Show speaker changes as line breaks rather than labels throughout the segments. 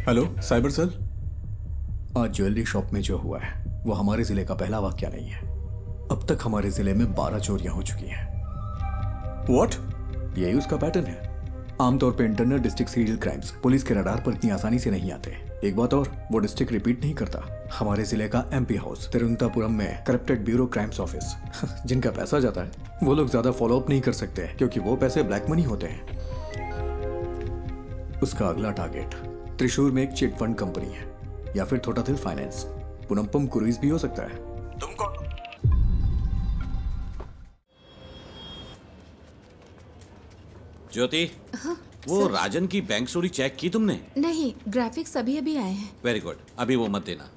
Hello cyber cell. आज jewellery shop में जो हुआ है वो हमारे जिले का पहला वाकया नहीं है। अब तक हमारे जिले में 12 चोरियां हो चुकी हैं। व्हाट? यही उसका पैटर्न है। आमतौर पे internal district serial crimes police के रडार पर इतनी आसानी से नहीं आते। एक बात और, वो डिस्ट्रिक्ट रिपीट नहीं करता। हमारे जिले का एमपी हाउस तिरुवनंतपुरम में करप्टेड ब्यूरो क्राइम्स ऑफिस जिनका पैसा जाता है वो लोग ज्यादा फॉलो अप नहीं कर सकते क्योंकि वो पैसे ब्लैक मनी होते हैं। उसका अगला टारगेट त्रिशूर में एक चिट फंड कंपनी है या फिर थोटाथिल फाइनेंस। पुनम्पम क्रूइज भी हो सकता है। तुम कौन?
ज्योति, वो राजन की बैंक चोरी चेक की तुमने?
नहीं, ग्राफिक्स अभी अभी आए हैं।
वेरी गुड, अभी वो मत देना।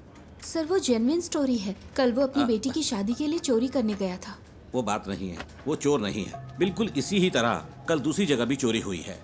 सर वो जेन्युइन स्टोरी है। कल वो अपनी बेटी की शादी के लिए चोरी करने गया था।
वो बात नहीं है, वो चोर नहीं है। बिल्कुल इसी ही तरह कल दूसरी जगह भी चोरी हुई है।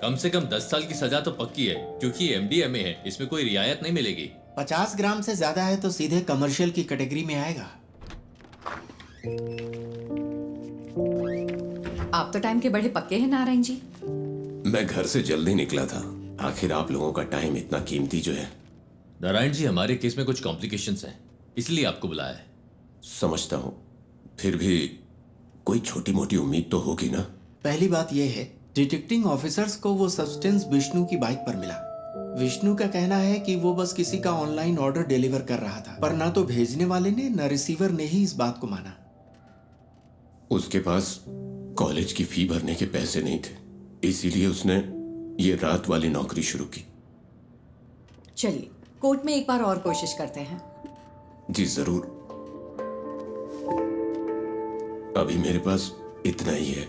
कम से कम 10 साल की सजा तो पक्की है क्योंकि एमडीएमए है, इसमें कोई रियायत नहीं मिलेगी।
50 ग्राम से ज्यादा है तो सीधे कमर्शियल की कैटेगरी में आएगा।
आप तो टाइम के बड़े पक्के हैं नारायण जी।
मैं घर से जल्दी निकला था। आखिर आप लोगों का टाइम इतना कीमती जो है।
नारायण जी, हमारे केस में कुछ कॉम्प्लिकेशंस हैं, इसलिए आपको बुलाया है।
समझता हूँ, फिर भी कोई छोटी मोटी उम्मीद तो होगी ना।
पहली बात यह है, डिटेक्टिंग ऑफिसर्स को वो सब्सटेंस विष्णु की बाइक पर मिला। विष्णु का कहना है कि वो बस किसी का ऑनलाइन ऑर्डर डिलीवर कर रहा था, पर ना तो भेजने वाले ने न रिसीवर ने ही इस बात को माना।
उसके पास कॉलेज की फी भरने के पैसे नहीं थे, इसीलिए उसने ये रात वाली नौकरी शुरू की।
चलिए कोर्ट में एक बार और कोशिश करते हैं।
जी जरूर। अभी मेरे पास इतना ही है।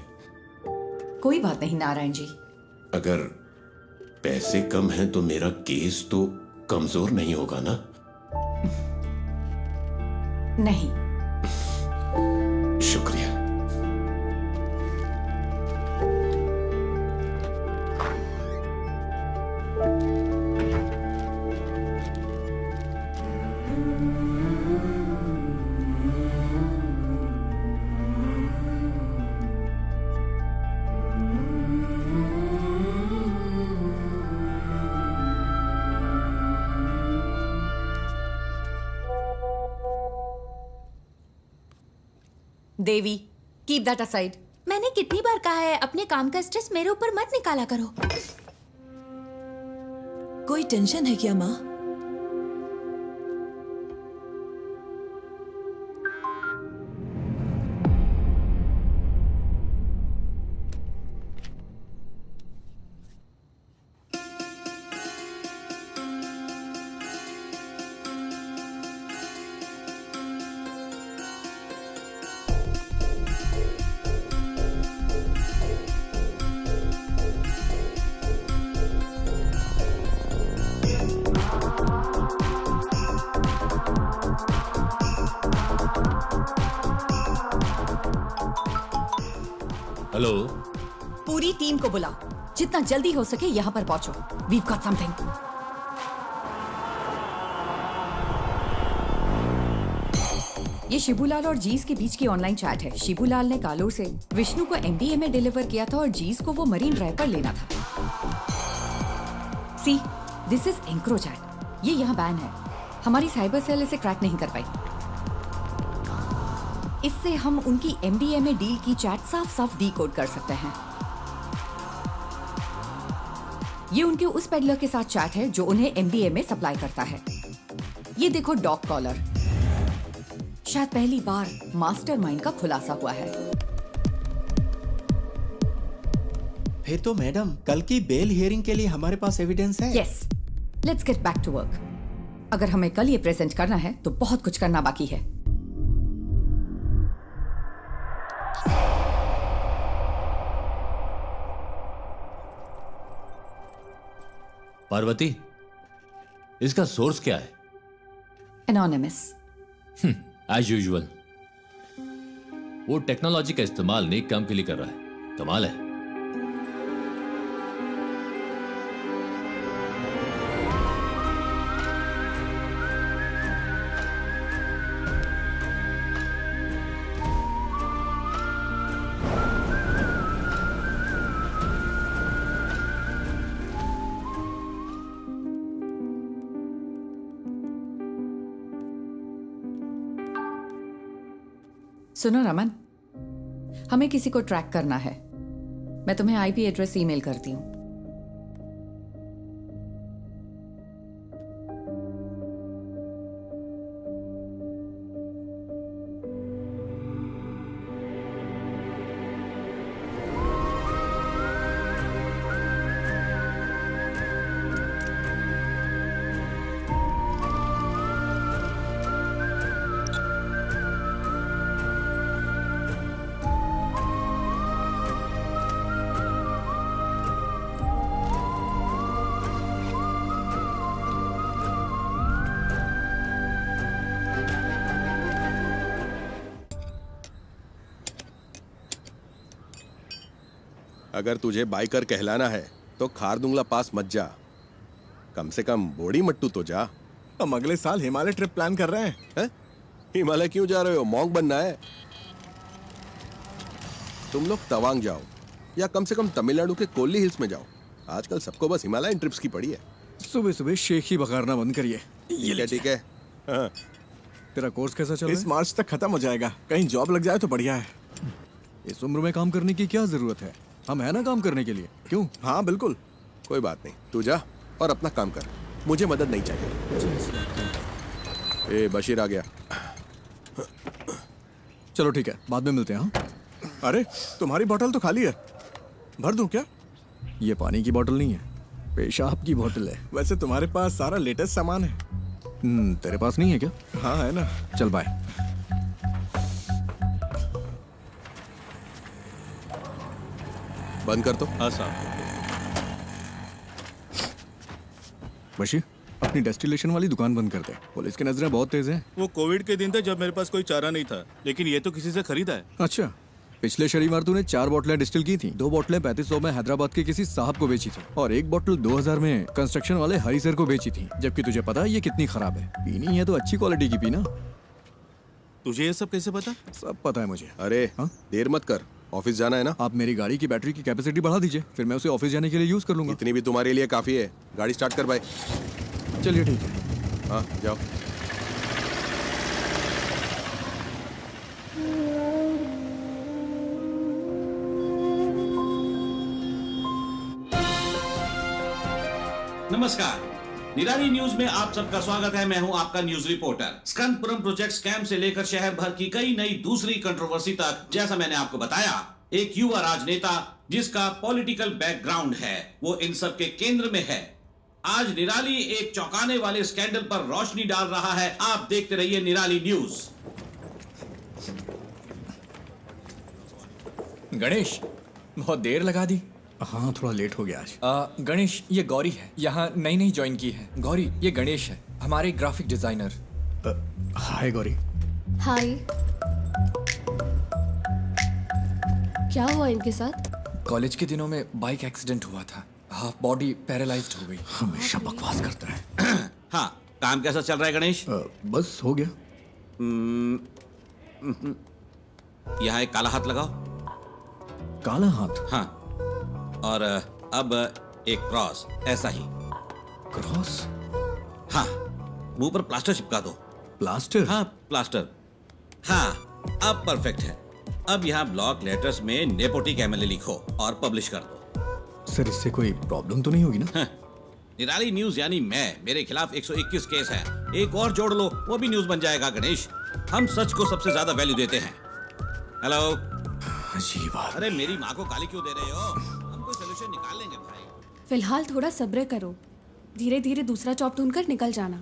कोई बात नहीं नारायण जी।
अगर पैसे कम हैं तो मेरा केस तो कमजोर नहीं होगा ना?
नहीं।
शुक्रिया।
देवी, कीप दैट असाइड।
मैंने कितनी बार कहा है अपने काम का स्ट्रेस मेरे ऊपर मत निकाला करो।
कोई टेंशन है क्या माँ?
हेलो,
पूरी टीम को बुलाओ, जितना जल्दी हो सके यहाँ पर पहुंचो। We've got something. ये शिबूलाल और जीस के बीच की ऑनलाइन चैट है। शिबूलाल ने कालूर से विष्णु को एमडीएमए डिलीवर किया था और जीस को वो मरीन ड्राइव पर लेना था। सी, दिस इज एंक्रो चैट। ये यहाँ बैन है। हमारी साइबर सेल इसे क्रैक नहीं कर पाई। इससे हम उनकी एमडीएमए डील की चैट साफ साफ डीकोड कर सकते हैं। ये उनके उस पेडलर के साथ चैट है जो उन्हें एमडीएमए सप्लाई करता है। ये देखो डॉग कॉलर। शायद पहली बार मास्टरमाइंड का खुलासा हुआ है।
फिर तो मैडम कल की बेल हियरिंग के लिए हमारे पास एविडेंस है।
Yes, let's get back to work. अगर हमें कल ये प्रेजेंट करना है तो बहुत कुछ करना बाकी है।
पार्वती, इसका सोर्स क्या है?
एनोनिमस।
As usual. वो टेक्नोलॉजी का इस्तेमाल नेक काम के लिए कर रहा है। कमाल है।
सुनो रमन, हमें किसी को ट्रैक करना है। मैं तुम्हें आईपी एड्रेस ईमेल करती हूँ।
अगर तुझे बाइकर कहलाना है तो खारदुंगला पास मत जा, कम से कम बोड़ी मट्टू तो जा।
हम अगले साल हिमालय ट्रिप प्लान कर रहे हैं।
हिमालय क्यों जा रहे हो? मॉन्क बनना है? तुम लोग तवांग जाओ या कम से कम तमिलनाडु के कोल्ली हिल्स में जाओ। आजकल सबको बस हिमालयन ट्रिप्स की पड़ी है।
सुबह सुबह शेख ही बघारना बंद करिए।
ठीक है। हाँ।
तेरा कोर्स कैसा चल रहा है?
इस मार्च तक खत्म हो जाएगा। कहीं जॉब लग जाए तो बढ़िया है।
इस उम्र में काम करने की क्या जरूरत है? हम है ना काम करने के लिए। क्यों?
हाँ बिल्कुल।
कोई बात नहीं, तू जा और अपना काम कर, मुझे मदद नहीं चाहिए। ए बशीर आ गया।
चलो ठीक है, बाद में मिलते हैं। हाँ?
अरे तुम्हारी बोतल तो खाली है, भर दूं क्या?
ये पानी की बोतल नहीं है, पेशाब की बोतल है।
वैसे तुम्हारे पास सारा लेटेस्ट सामान है।
तेरे पास नहीं है क्या?
हाँ है ना।
चल बाय।
बंद कर तो।
हाँ साहब।
बशीर, अपनी डेस्टिलेशन वाली दुकान बंद कर दे। पुलिस की नजरें बहुत तेज हैं।
वो कोविड के दिन थे जब मेरे पास कोई चारा नहीं था, लेकिन ये तो किसी से खरीदा है।
अच्छा, पिछले शनिवार तूने 4 बोतलें डिस्टिल की थी। 2 बोतलें 3500 में हैदराबाद के किसी साहब को बेची थी और 1 बोतल 2000 में कंस्ट्रक्शन वाले हरी सर को बेची थी। जबकि तुझे पता है ये कितनी खराब है। पीनी है तो अच्छी क्वालिटी की पीना।
तुझे ये सब कैसे पता?
सब पता है मुझे।
अरे
हाँ?
देर मत कर, ऑफिस जाना है ना।
आप मेरी गाड़ी की बैटरी की कैपेसिटी बढ़ा दीजिए, फिर मैं उसे ऑफिस जाने के लिए यूज कर लूंगा।
इतनी भी तुम्हारे लिए काफी है। गाड़ी स्टार्ट कर भाई।
चलिए ठीक है।
हाँ जाओ।
नमस्कार, निराली न्यूज में आप सबका स्वागत है। मैं हूं आपका न्यूज रिपोर्टर। स्कंदपुरम प्रोजेक्ट स्कैम से लेकर शहर भर की कई नई दूसरी कंट्रोवर्सी तक, जैसा मैंने आपको बताया, एक युवा राजनेता जिसका पॉलिटिकल बैकग्राउंड है, वो इन सब के केंद्र में है। आज निराली एक चौंकाने वाले स्कैंडल पर रोशनी डाल रहा है। आप देखते रहिए निराली न्यूज।
गणेश, बहुत देर लगा दी।
हाँ, थोड़ा लेट हो गया आज।
गणेश, ये गौरी है, यहाँ नई ज्वाइन की है। गौरी, ये गणेश है, हमारे ग्राफिक डिजाइनर।
हाय गौरी।
हाय। क्या हुआ इनके साथ?
कॉलेज के दिनों में बाइक एक्सीडेंट हुआ था, हाफ बॉडी पैरालाइज्ड हो गई।
हमेशा बकवास करता है।
हाँ, काम कैसा चल रहा है गणेश?
बस हो गया।
यहाँ एक काला हाथ लगाओ।
काला हाथ?
हाँ, और अब एक क्रॉस, ऐसा ही।
क्रॉस?
हाँ, मुंह पर प्लास्टर चिपका दो।
प्लास्टर?
हाँ, प्लास्टर। हाँ, अब परफेक्ट है। अब यहाँ ब्लॉक लेटर्स में नेपोटिक एमएलए लिखो और पब्लिश कर दो।
सर, इससे कोई प्रॉब्लम तो नहीं होगी ना?
हाँ, निराली न्यूज यानी मैं, मेरे खिलाफ 121 केस है। एक और जोड़ लो, वो भी न्यूज बन जाएगा। गणेश, हम सच को सबसे ज्यादा वैल्यू देते हैं। हेलो।
अजीब बात।
अरे मेरी माँ को गाली क्यों दे रहे हो? हम कोई सोल्यूशन निकाल लेंगे भाई।
फिलहाल थोड़ा सब्र करो, धीरे धीरे दूसरा जॉब ढूंढकर निकल जाना।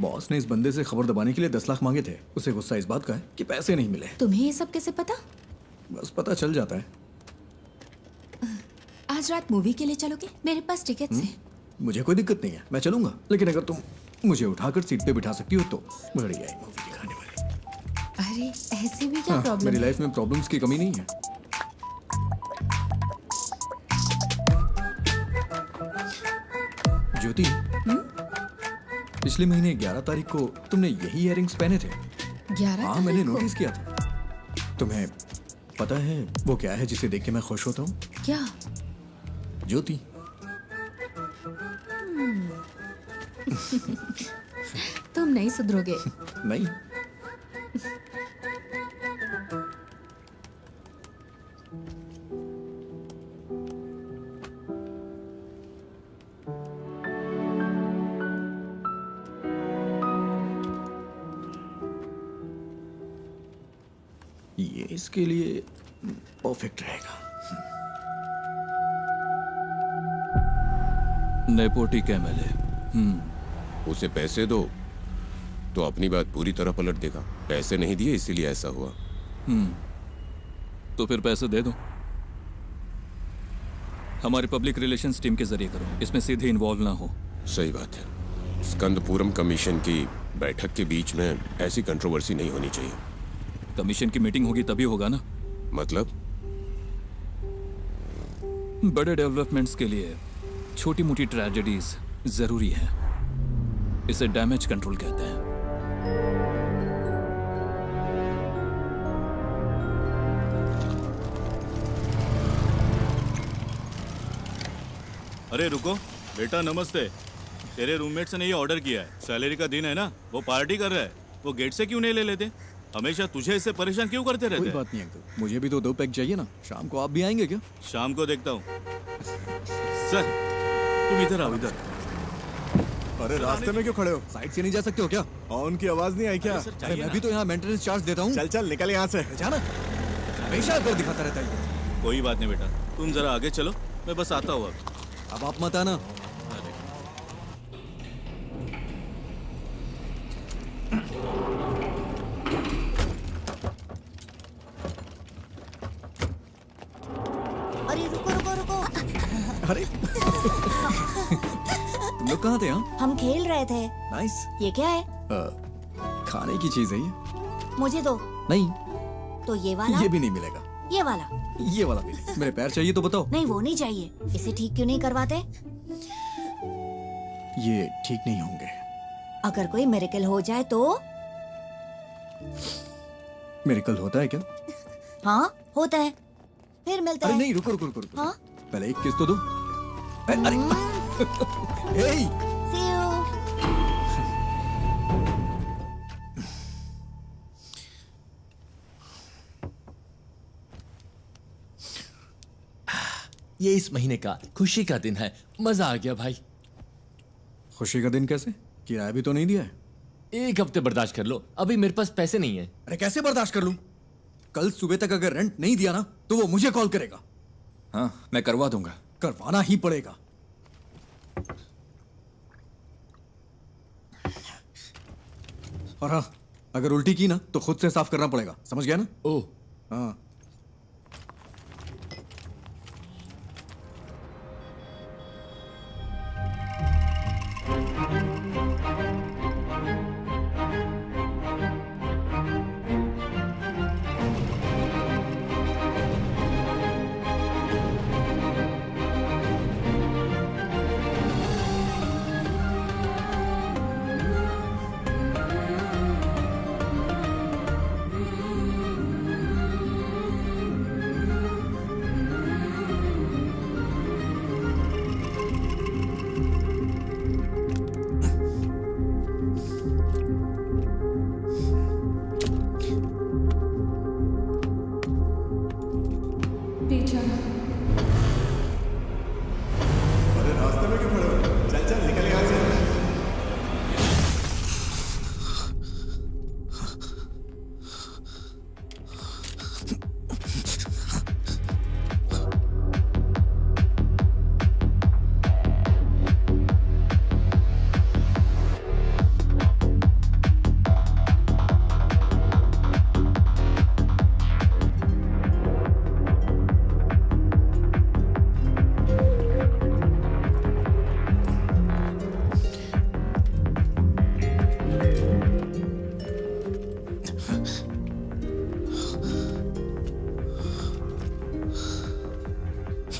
बॉस ने इस बंदे से खबर दबाने के लिए 10 लाख मांगे थे। उसे गुस्सा इस बात का है कि पैसे नहीं मिले।
तुम्हें ये सब कैसे पता?
बस पता चल जाता है।
आज रात मूवी के लिए चलोगे? मेरे पास टिकट्स हैं।
मुझे कोई दिक्कत नहीं है, मैं चलूंगा। लेकिन अगर तुम मुझे उठाकर सीट पे बिठा सकती हो तो बढ़िया ही मूवी दिखाने वाली।
अरे ऐसे भी क्या
हाँ,
प्रॉब्लम
मेरी
है?
लाइफ में प्रॉब्लम्स की कमी नहीं है। ज्योति, पिछले महीने 11 तारीख को तुमने यही इयररिंग्स पहने थे।
11
हाँ, मैंने नोटिस किया था। तुम्हें पता है वो क्या है जिसे देख के मैं खुश होता हूँ?
क्या?
ज्योति।
तुम नहीं सुधरोगे।
नहीं। ये इसके लिए परफेक्ट रहेगा।
नेपोटी कैमल है।
उसे पैसे दो तो अपनी बात पूरी तरह पलट देगा। पैसे नहीं दिए इसीलिए ऐसा हुआ।
तो फिर पैसे दे दो। हमारे पब्लिक रिलेशंस टीम के जरिए करो, इसमें सीधे इन्वॉल्व ना हो।
सही बात है। स्कंदपुरम कमीशन की बैठक के बीच में ऐसी कंट्रोवर्सी नहीं होनी चाहिए।
कमीशन की मीटिंग होगी तभी होगा ना।
मतलब?
बड़े डेवलपमेंट्स के लिए छोटी मोटी ट्रेजेडीज जरूरी है। इसे डैमेज कंट्रोल कहते हैं।
अरे रुको बेटा, नमस्ते। तेरे रूममेट्स ने ये ऑर्डर किया है। सैलरी का दिन है ना, वो पार्टी कर रहा है। वो गेट से क्यों नहीं ले लेते? हमेशा तुझे इससे परेशान क्यों करते रहते?
कोई बात नहीं अंकल, मुझे भी तो 2 पैक चाहिए ना। शाम को आप भी आएंगे क्या?
शाम को देखता हूँ। सर तुम इधर आओ, इधर।
अरे रास्ते में क्यों खड़े हो?
साइड से नहीं जा सकते हो क्या?
हॉर्न की आवाज नहीं आई क्या?
अरे मैं भी तो यहाँ मेंटेनेंस चार्ज देता हूँ।
चल चल निकल यहाँ से।
जाना हमेशा कर दिखाता रहता है।
कोई बात नहीं बेटा, तुम जरा आगे चलो, मैं बस आता हूँ।
अब आप मत आना।
अरे रुको रुको रुको।
अरे तुम लोग कहाँ थे? हाँ,
हम खेल रहे थे।
नाइस।
ये क्या है?
खाने की चीज है ये।
मुझे दो।
नहीं,
तो ये वाला?
ये भी नहीं मिलेगा।
ये वाला?
ये वाला भी नहीं। मेरे पैर चाहिए तो बताओ।
नहीं वो नहीं चाहिए। इसे ठीक क्यों नहीं करवाते?
ये ठीक नहीं होंगे।
अगर कोई मिरेकल हो जाए तो?
मिरेकल होता है क्या?
हाँ होता है। फिर मिलता
अरे
है।
नहीं, रुको रुको रुको रुको।
हाँ?
पहले एक किस तो दो। अरे हे,
See you.
ये इस महीने का खुशी का दिन है। मजा आ गया भाई।
खुशी का दिन कैसे? किराया भी तो नहीं दिया है।
1 हफ्ते बर्दाश्त कर लो, अभी मेरे पास पैसे नहीं है।
अरे कैसे बर्दाश्त कर लूं? कल सुबह तक अगर रेंट नहीं दिया ना तो वो मुझे कॉल करेगा।
हाँ, मैं करवा दूंगा।
करवाना ही पड़ेगा। और हाँ, अगर उल्टी की ना तो खुद से साफ करना पड़ेगा। समझ गया ना?
ओह
हाँ।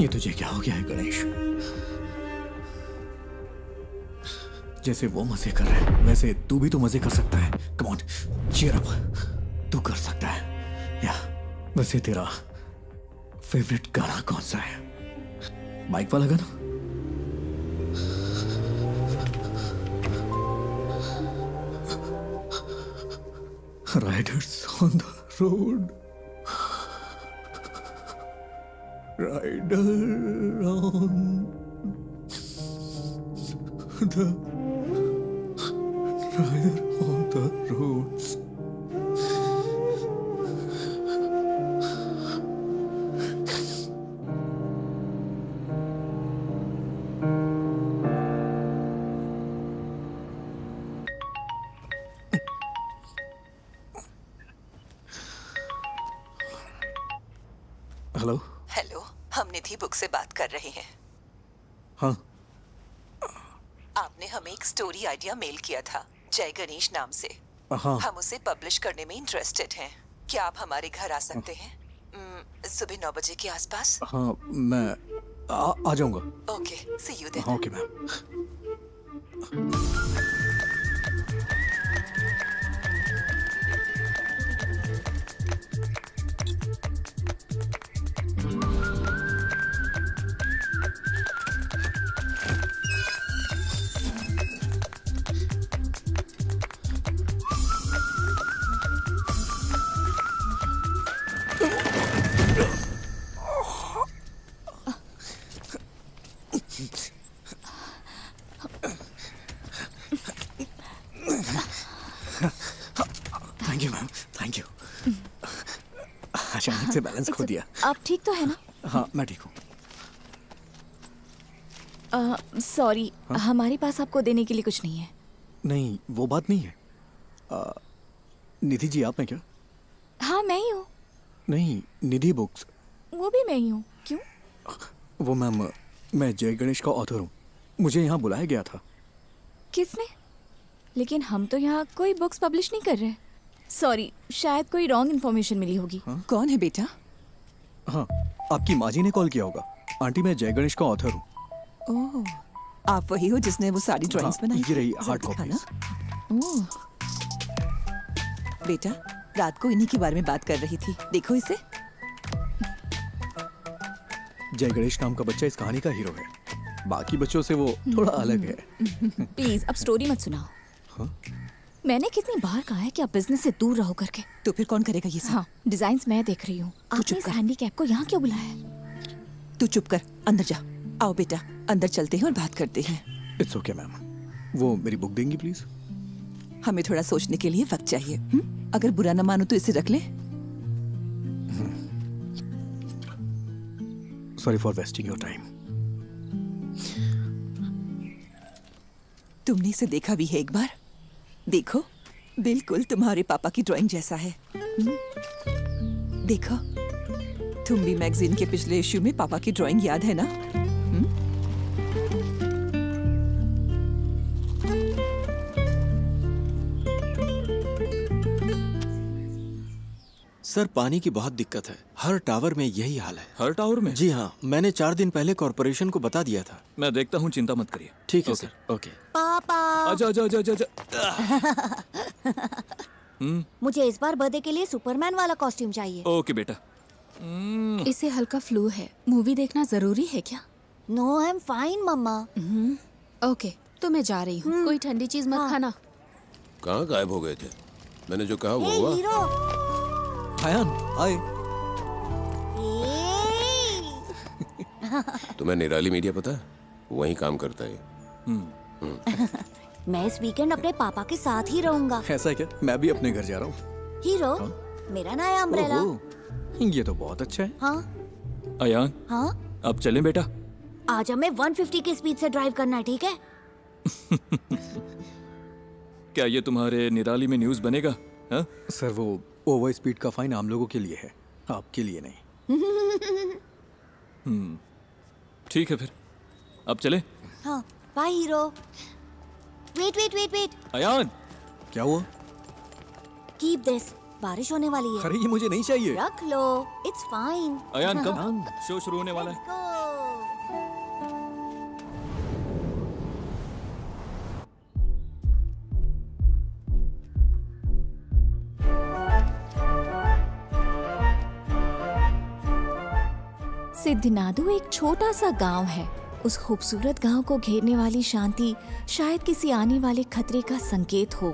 ये तुझे क्या हो गया है गणेश? जैसे वो मजे कर रहे हैं वैसे तू भी तो मजे कर सकता है। कम ऑन, चीयर अप, तू कर सकता है। या वैसे तेरा फेवरेट गाना कौन सा है? बाइक वाला गाना? Riders on the road, rider on the rider on the roads. Hello.
Hello, हम निधि बुक से बात कर रहे हैं।
हाँ,
आपने हमें एक स्टोरी आइडिया मेल किया था जय गणेश नाम से।
हाँ।
हम उसे पब्लिश करने में इंटरेस्टेड हैं। क्या आप हमारे घर आ सकते हैं सुबह 9 बजे के आसपास?
हाँ, मैं आ जाऊंगा।
Okay, see you then.
Okay ma'am. Thank you ma'am, thank you. अचानक से बैलेंस खो दिया।
आप ठीक तो है ना?
हाँ, मैं ठीक हूँ।
सॉरी, हमारे पास आपको देने के लिए कुछ नहीं है।
नहीं, वो बात नहीं है। निधि जी आप हैं क्या?
हाँ, मैं ही हूँ।
नहीं, निधि बुक्स।
वो भी मैं ही हूँ। क्यों?
वो मैम, मैं जय गणेश का ऑथर हूँ। मुझे यहाँ बुलाया गया था।
किसने? लेकिन हम तो यहाँ कोई बुक्स पब्लिश नहीं कर रहे। सॉरी, शायद कोई रॉन्ग इन्फॉर्मेशन मिली होगी।
कौन है बेटा?
हाँ, आपकी माँ जी ने कॉल किया होगा। आंटी, मैं जय गणेश का ऑथर हूँ।
ओह, आप वही हो जिसने वो सारी ड्राइंग्स बनाई?
ये रही
जरा
हार्ड
दिखाना।
कॉपीज।
ओह, बेटा, रात को इन्हीं के बारे में बात कर रही थी। देखो इसे।
जय गणेश नाम का बच्चा इस कहानी का हीरो है। बाकी बच्चों से वो थोड़ा अलग है।
प्लीज अब स्टोरी मत सुनाओ। मैंने कितनी बार कहा है कि आप बिजनेस से दूर रहो करके।
तो फिर कौन करेगा ये सब?
हाँ, डिजाइन्स मैं देख रही हूँ। आपने इस हैंडीकैप को यहाँ क्यों बुलाया है?
तू चुप कर, अंदर जा। आओ बेटा, अंदर चलते हैं और बात करते हैं।
It's okay ma'am. वो मेरी बुक देंगी प्लीज?
हमें थोड़ा सोचने के लिए वक्त चाहिए। अगर बुरा न मानो तो इसे रख ले।
Sorry for wasting your time.
तुमने इसे देखा भी है एक बार? देखो, बिल्कुल तुम्हारे पापा की ड्राइंग जैसा है। देखो, तुम भी मैगजीन के पिछले इश्यू में पापा की ड्राइंग याद है ना?
सर, पानी की बहुत दिक्कत है। हर टावर में यही हाल है।
हर टावर में?
जी हाँ, मैंने 4 दिन पहले कॉर्पोरेशन को बता दिया था।
मैं देखता हूँ, चिंता मत करिए।
ठीक है
ओके।
सर। ओके।
पापा,
आजा आजा आजा आजा।
मुझे इस बार बर्थडे के लिए सुपरमैन वाला कॉस्ट्यूम चाहिए।
ओके बेटा।
इसे हल्का फ्लू है। मूवी देखना जरूरी है क्या?
No, I am fine mamma.
Okay, तो मैं जा रही हूँ। कोई ठंडी चीज मत खाना।
कहाँ गायब हो गए थे? मैंने जो कहा वो
हे
हुआ?
हीरो।
हायान, आए।
तुम्हें निराली मीडिया पता है? वहीं काम करता है।
मैं इस वीकेंड अपने पापा के साथ ही रहूंगा।
ऐसा है क्या? मैं भी अपने घर जा रहा हूँ।
हीरो, मेरा नया अम्ब्रेला।
ये तो बहुत अच्छा है।
हाँ
अयान,
हाँ,
अब चलें बेटा?
आज हमें 150 की स्पीड से ड्राइव करना है, ठीक है?
क्या ये तुम्हारे निराली में न्यूज़ बनेगा? हाँ?
सर, वो ओवर स्पीड का फाइन आम लोगों के लिए है, आपके लिए नहीं।
ठीक है फिर, अब चले?
हाँ, bye hero. Wait wait wait wait.
Ayaan,
क्या हुआ?
कीप दिस, बारिश होने वाली है।
अरे ये मुझे नहीं चाहिए।
रख लो, इट्स फाइन।
अयान कब? शो शुरू होने वाला है।
Let's go.
सिद्धनादु एक छोटा सा गांव है। उस खूबसूरत गांव को घेरने वाली शांति शायद किसी आने वाले खतरे का संकेत हो,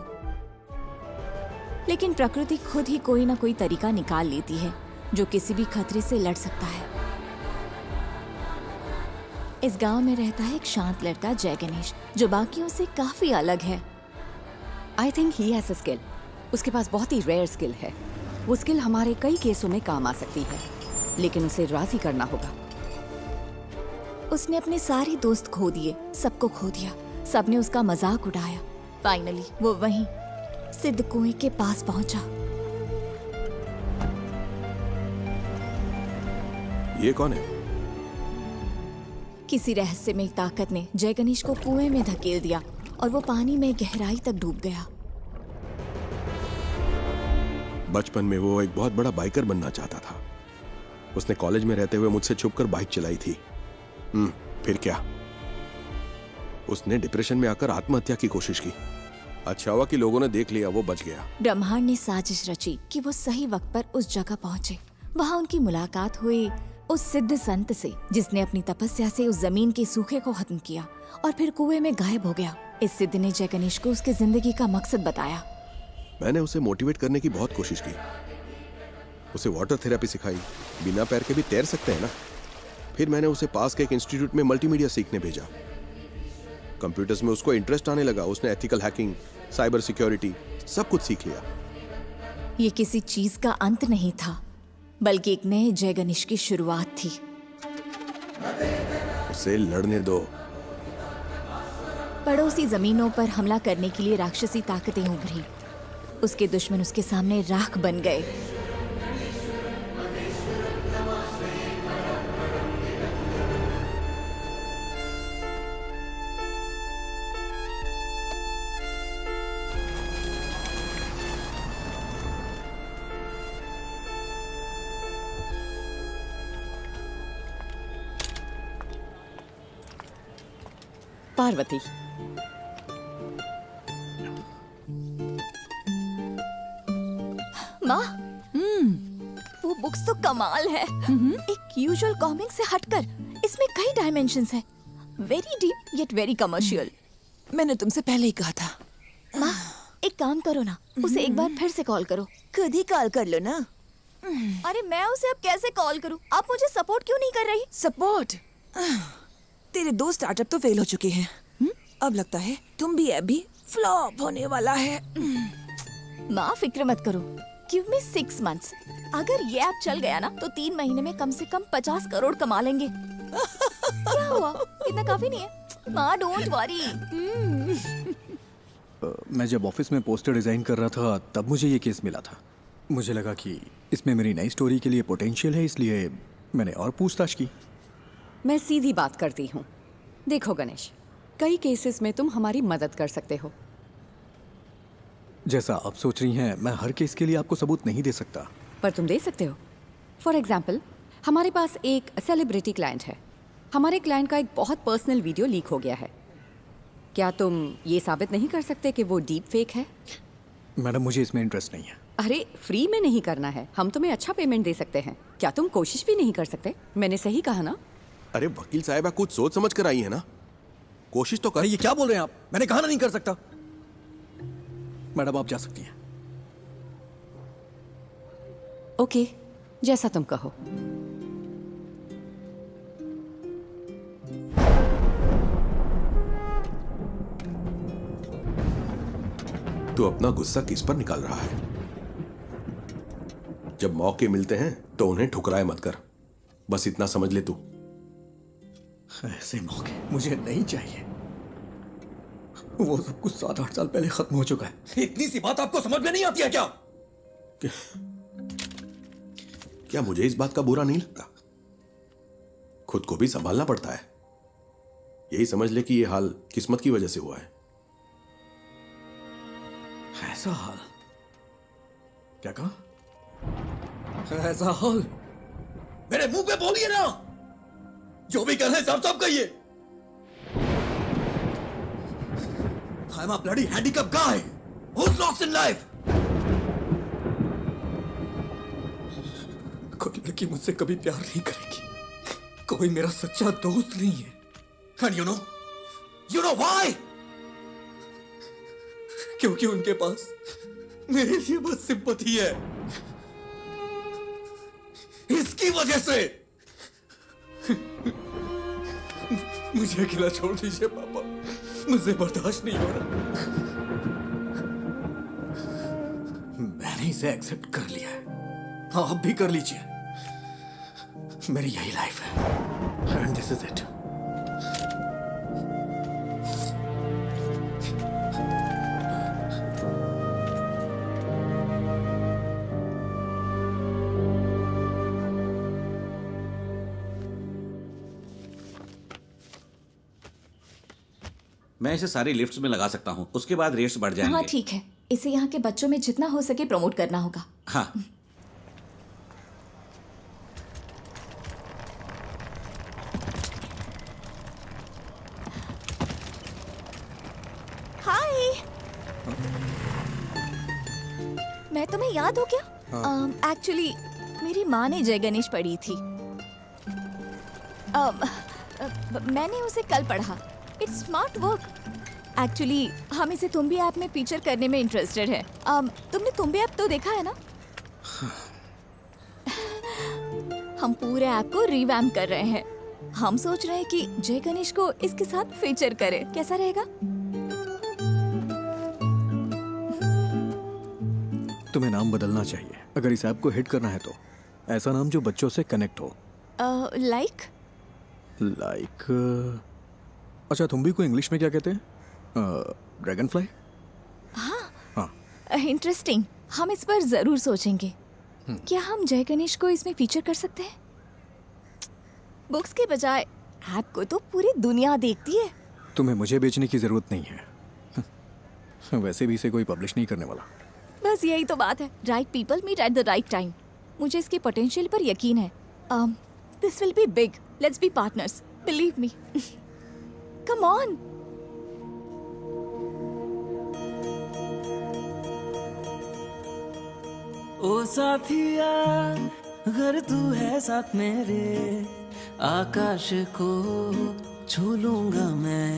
लेकिन प्रकृति खुद ही कोई ना कोई तरीका निकाल लेती है जो किसी भी खतरे से लड़ सकता है। इस गांव में रहता है एक शांत लड़का जय गणेश, जो बाकियों से काफी अलग है।
I think he has a skill. उसके पास बहुत ही रेयर स्किल है। वो स्किल हमारे कई केसों में काम आ सकती है, लेकिन उसे राजी करना होगा।
उसने अपने सारे दोस्त खो दिए, सबको खो दिया, सबने उसका मजाक उड़ाया। फाइनली वो वहीं सिद्ध कुएं के पास पहुंचा।
ये कौन है?
किसी रहस्यमय ताकत ने जय गणेश को कुएं में धकेल दिया और वो पानी में गहराई तक डूब गया।
बचपन में वो एक बहुत बड़ा बाइकर बनना चाहता था। उसने कॉलेज में रहते हुए मुझसे छुपकर बाइक चलाई थी। फिर क्या? उसने डिप्रेशन में आकर आत्महत्या की कोशिश की। अच्छा हुआ कि लोगों ने देख लिया, वो बच गया।
ब्रह्मांड ने साजिश रची कि वो सही वक्त पर उस जगह पहुंचे। वहां उनकी मुलाकात हुई उस सिद्ध संत से, जिसने अपनी तपस्या से उस जमीन के सूखे को खत्म किया और फिर कुएं में गायब हो गया। इस सिद्ध ने जय गणेश को उसकी जिंदगी का मकसद बताया।
मैंने उसे मोटिवेट करने की बहुत कोशिश की। उसे वाटर थेरेपी सिखाई। बिना पैर के भी तैर सकते हैं ना। फिर मैंने उसे पास के एक इंस्टीट्यूट में मल्टीमीडिया सीखने भेजा। कंप्यूटर्स में उसको इंटरेस्ट आने लगा। उसने एथिकल हैकिंग, साइबर सिक्योरिटी सब कुछ सीख लिया।
ये किसी चीज का अंत नहीं था, बल्कि एक नए जय गणेश की शुरुआत थी।
उसे लड़ने दो।
पड़ोसी जमीनों पर हमला करने के लिए राक्षसी ताकतें उभरी। उसके दुश्मन उसके सामने राख बन गए।
पार्वती,
माँ, वो बुक्स तो कमाल है। एक यूजुअल कॉमिक से हटकर इसमें कई डायमेंशंस हैं। Very deep yet very commercial.
मैंने तुमसे पहले ही कहा था।
माँ, एक काम करो ना, उसे एक बार फिर से कॉल करो।
खुद ही कॉल कर लो ना।
अरे मैं उसे अब कैसे कॉल करूँ? आप मुझे सपोर्ट क्यों नहीं कर रही?
सपोर्ट? तेरे दो स्टार्टअप तो फेल हो चुके हैं। अब लगता है तुम भी ऐप भी फ्लॉप होने वाला है।
माँ फिक्र मत करो, गिव मी 6 months। अगर ये ऐप चल गया ना तो 3 महीने में कम से कम 50 करोड़ कमा लेंगे। क्या हुआ? इतना काफी नहीं है? माँ डोंट वरी।
मैं जब ऑफिस में पोस्टर डिजाइन कर रहा था तब मुझे ये केस मिला था। मुझे लगा कि इसमें मेरी नई स्टोरी के लिए पोटेंशियल है, इसलिए मैंने और पूछताछ की।
मैं सीधी बात करती हूँ। देखो गणेश, कई केसेस में तुम हमारी मदद कर सकते हो।
जैसा आप सोच रही हैं, मैं हर केस के लिए आपको सबूत नहीं दे सकता।
पर तुम दे सकते हो। फॉर एग्जाम्पल, हमारे पास एक सेलिब्रिटी क्लाइंट है। हमारे क्लाइंट का एक बहुत पर्सनल वीडियो लीक हो गया है। क्या तुम ये साबित नहीं कर सकते कि वो डीप फेक है?
मैडम, मुझे इसमें इंटरेस्ट नहीं है।
अरे फ्री में नहीं करना है, हम तुम्हें अच्छा पेमेंट दे सकते हैं। क्या तुम कोशिश भी नहीं कर सकते? मैंने सही कहा ना?
अरे वकील साहब, कुछ सोच समझ कर आई है ना। कोशिश तो कर।
ये क्या बोल रहे हैं आप? मैंने कहा ना नहीं कर सकता। मैडम आप जा सकती हैं।
ओके, जैसा तुम कहो।
तू अपना गुस्सा किस पर निकाल रहा है? जब मौके मिलते हैं तो उन्हें ठुकराए मत कर। बस इतना समझ ले तू।
ऐसे मौके मुझे नहीं चाहिए। वो सब कुछ 7-8 साल पहले खत्म हो चुका है। इतनी सी बात आपको समझ में नहीं आती है क्या?
क्या मुझे इस बात का बुरा नहीं लगता? खुद को भी संभालना पड़ता है। यही समझ ले कि ये हाल किस्मत की वजह से हुआ है।
ऐसा हाल? क्या कहा? ऐसा हाल? मेरे मुंह पे बोलिए ना। जो भी कर रहे हैं सब कहिए। I'm a bloody handicapped guy who's lost in life. कोई लड़की मुझसे कभी प्यार नहीं करेगी। कोई मेरा सच्चा दोस्त नहीं है। And you know why? क्योंकि उनके पास मेरे लिए बस सिंपैथी है। इसकी वजह से मुझे अकेला छोड़ दीजिए पापा, मुझे बर्दाश्त नहीं हो रहा। मैंने इसे एक्सेप्ट कर लिया है, हाँ आप भी कर लीजिए। मेरी यही लाइफ है एंड दिस इज इट।
मैं इसे सारी लिफ्ट्स में लगा सकता हूँ, उसके बाद रेट्स बढ़ जाएंगे।
हाँ ठीक है, इसे यहाँ के बच्चों में जितना हो सके प्रमोट करना होगा।
हाँ।
हाय, मैं तुम्हें याद हो क्या? एक्चुअली मेरी माँ ने जय गणेश पढ़ी थी। मैंने उसे कल पढ़ा। It's smart work. एक्चुअली हम इसे तुम्बी ऐप में फीचर करने में इंटरेस्टेड है। तुमने तुम्बी ऐप तो देखा है ना? हम पूरे ऐप को रिवैम्प कर रहे हैं। हम सोच रहे हैं कि जय गणेश को इसके साथ फीचर करें, कैसा रहेगा?
तुम्हें नाम बदलना चाहिए अगर इस ऐप को हिट करना है तो। ऐसा नाम जो बच्चों से कनेक्ट हो।
लाइक
अच्छा, तुम्बी को इंग्लिश में क्या कहते हैं? Dragon fly.
हाँ, इंटरेस्टिंग। हम इस पर जरूर सोचेंगे। क्या हम जय गणेश को इसमें फीचर कर सकते हैं? बुक्स के बजाय ऐप को तो पूरी दुनिया देखती है।
तुम्हें मुझे बेचने की जरूरत नहीं है। वैसे भी इसे कोई पब्लिश नहीं करने वाला।
बस यही तो बात है। Right people meet at the right time. मुझे इसके पोटेंशियल पर यकीन है। This will be big. Let's be partners, believe me. Come on.
ओ साथिया, अगर तू है साथ मेरे, आकाश को छू लूंगा मैं।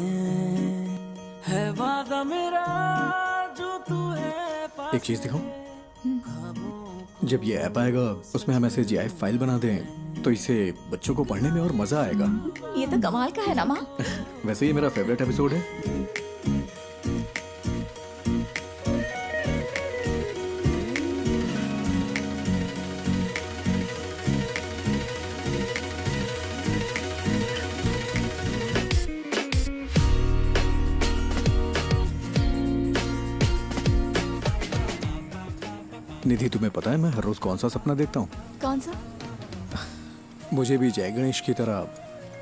है वादा मेरा जो तू है।
एक चीज दिखाऊं? जब ये ऐप आएगा उसमें हम ऐसे GIF फाइल बना दें तो इसे बच्चों को पढ़ने में और मजा आएगा।
ये तो कमाल का है ना माँ।
वैसे ये मेरा फेवरेट एपिसोड है। निधि, तुम्हें पता है मैं हर रोज कौन सा सपना देखता हूँ?
कौन सा?
मुझे भी जय गणेश की तरह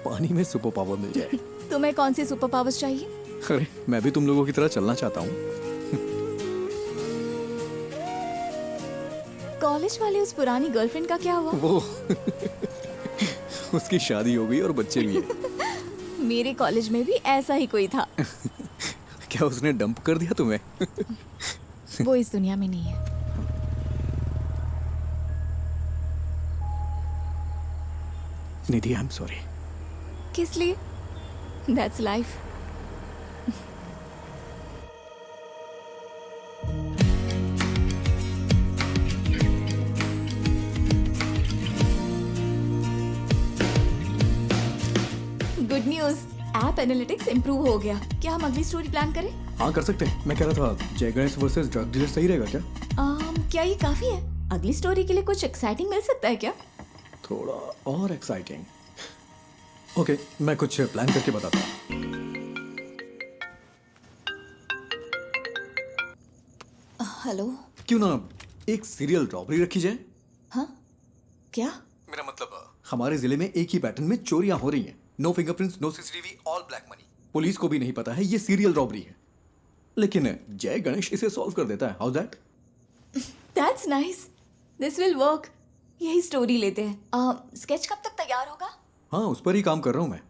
पानी में सुपर पावर मिल जाए।
तुम्हें कौन सी सुपर पावर्स चाहिए?
अरे मैं भी तुम लोगों की तरह चलना चाहता हूँ।
कॉलेज वाले उस पुरानी गर्लफ्रेंड का क्या हुआ?
वो उसकी शादी हो गई और बच्चे भी हैं।
मेरे कॉलेज में भी ऐसा ही कोई था।
क्या उसने डंप कर दिया तुम्हें?
वो इस दुनिया में नहीं है।
निधि, आई एम सॉरी।
किस लिए? That's life. Good news, app analytics improve हो गया। क्या हम अगली स्टोरी प्लान करें?
हाँ कर सकते हैं। मैं कह रहा था जय गणेश वर्सेस ड्रग डीलर सही रहेगा क्या?
क्या ये काफी है? अगली स्टोरी के लिए कुछ एक्साइटिंग मिल सकता है क्या?
थोड़ा और एक्साइटिंग। ओके, मैं कुछ प्लान करके बताता हूँ।
हेलो।
क्यों ना एक सीरियल रॉबरी रखी जाए?
हाँ क्या?
मेरा मतलब हमारे जिले में एक ही पैटर्न में चोरियां हो रही हैं। No fingerprints, no CCTV, all black money. Police को भी नहीं पता है ये सीरियल रॉबरी है, लेकिन जय गणेश इसे सॉल्व कर देता है। How that?
That's nice. This will work. यही स्टोरी लेते हैं। स्केच कब तक तैयार होगा?
हाँ, उस पर ही काम कर रहा हूँ मैं।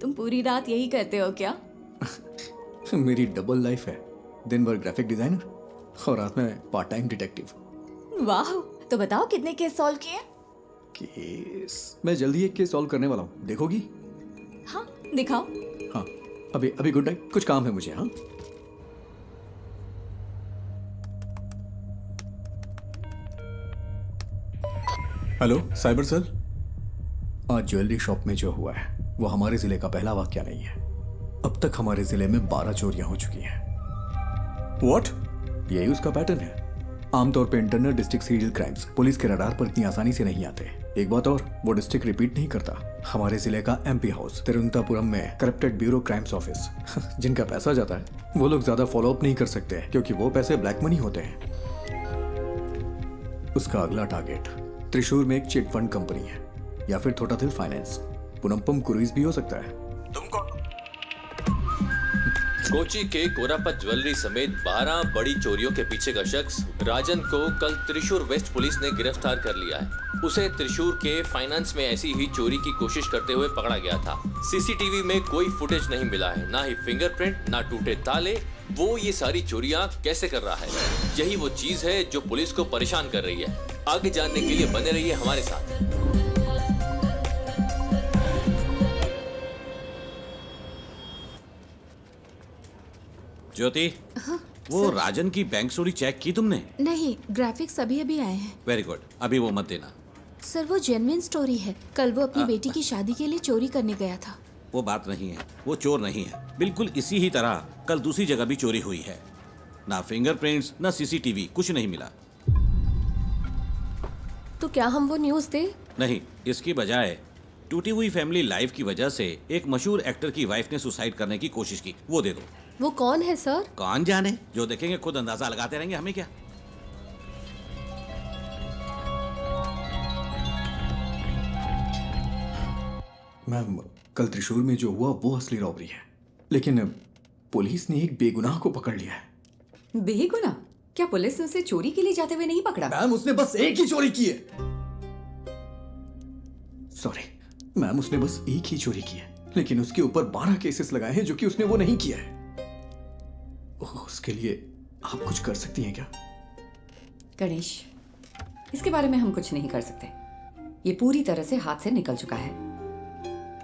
तुम पूरी रात यही करते हो क्या?
मेरी डबल लाइफ है। दिन भर ग्राफिक डिजाइनर और रात में पार्ट टाइम डिटेक्टिव।
वाह, तो बताओ कितने केस सॉल्व किए?
केस मैं जल्दी एक केस सॉल्व करने वाला हूँ, देखोगी?
हाँ दिखाओ।
हाँ अभी अभी गुड नाइट, कुछ काम है मुझे। हाँ हेलो साइबर सेल। आज ज्वेलरी शॉप में जो हुआ है वो हमारे जिले का पहला वाकया नहीं है। अब तक हमारे जिले में 12 चोरियां हो चुकी हैं। व्हाट? यही उसका पैटर्न है। आमतौर पे internal district serial crimes police के रडार पर इतनी आसानी से नहीं आते। एक बात और, वो डिस्ट्रिक्ट रिपीट नहीं करता। हमारे जिले का एमपी हाउस तिरुवनंतपुरम में करप्टेड ब्यूरो क्राइम्स ऑफिस जिनका पैसा जाता है वो लोग ज्यादा फॉलो अप नहीं कर सकते क्योंकि वो पैसे ब्लैक मनी होते हैं। उसका अगला टारगेट त्रिशूर में एक चिट फंड कंपनी है या फिर थोटाथिल फाइनेंस। पुनम्पम क्रूइज भी हो सकता है।
कोची के कोरापत ज्वेलरी समेत 12 बड़ी चोरियों के पीछे का शख्स राजन को कल त्रिशूर वेस्ट पुलिस ने गिरफ्तार कर लिया है। उसे त्रिशूर के फाइनेंस में ऐसी ही चोरी की कोशिश करते हुए पकड़ा गया था। सीसीटीवी में कोई फुटेज नहीं मिला है, ना ही फिंगरप्रिंट, ना टूटे ताले। वो ये सारी चोरियां कैसे कर रहा है, यही वो चीज है जो पुलिस को परेशान कर रही है। आगे जानने के लिए बने रहिए हमारे साथ।
ज्योति, वो राजन की बैंक चोरी चेक की तुमने?
नहीं, ग्राफिक्स अभी अभी आए हैं।
वेरी गुड, अभी वो मत देना।
सर वो जेन्युइन स्टोरी है। कल वो अपनी बेटी की शादी के लिए चोरी करने गया था।
वो बात नहीं है, वो चोर नहीं है। बिल्कुल इसी ही तरह कल दूसरी जगह भी चोरी हुई है। ना फिंगरप्रिंट्स, ना सीसीटीवी, कुछ नहीं मिला।
तो क्या हम वो न्यूज़ दे?
नहीं, इसकी बजाय टूटी हुई फैमिली लाइफ की वजह से एक मशहूर एक्टर की वाइफ ने सुसाइड करने की कोशिश की, वो दे दो।
वो कौन है सर?
कौन जाने, जो देखेंगे खुद अंदाजा लगाते रहेंगे, हमें क्या।
मैम, कल त्रिशूर में जो हुआ वो असली रॉबरी है, लेकिन पुलिस ने एक बेगुनाह को पकड़ लिया है।
बेगुनाह? क्या पुलिस ने उसे चोरी के लिए जाते हुए नहीं पकड़ा?
मैम, उसने बस एक ही चोरी की है। सॉरी मैम, उसने बस एक ही चोरी की है, लेकिन उसके ऊपर 12 केसेस लगाए हैं जो कि उसने वो नहीं किया है। उसके लिए आप कुछ कर सकती हैं क्या?
गणेश, इसके बारे में हम कुछ नहीं कर सकते। ये पूरी तरह से हाथ से निकल चुका है।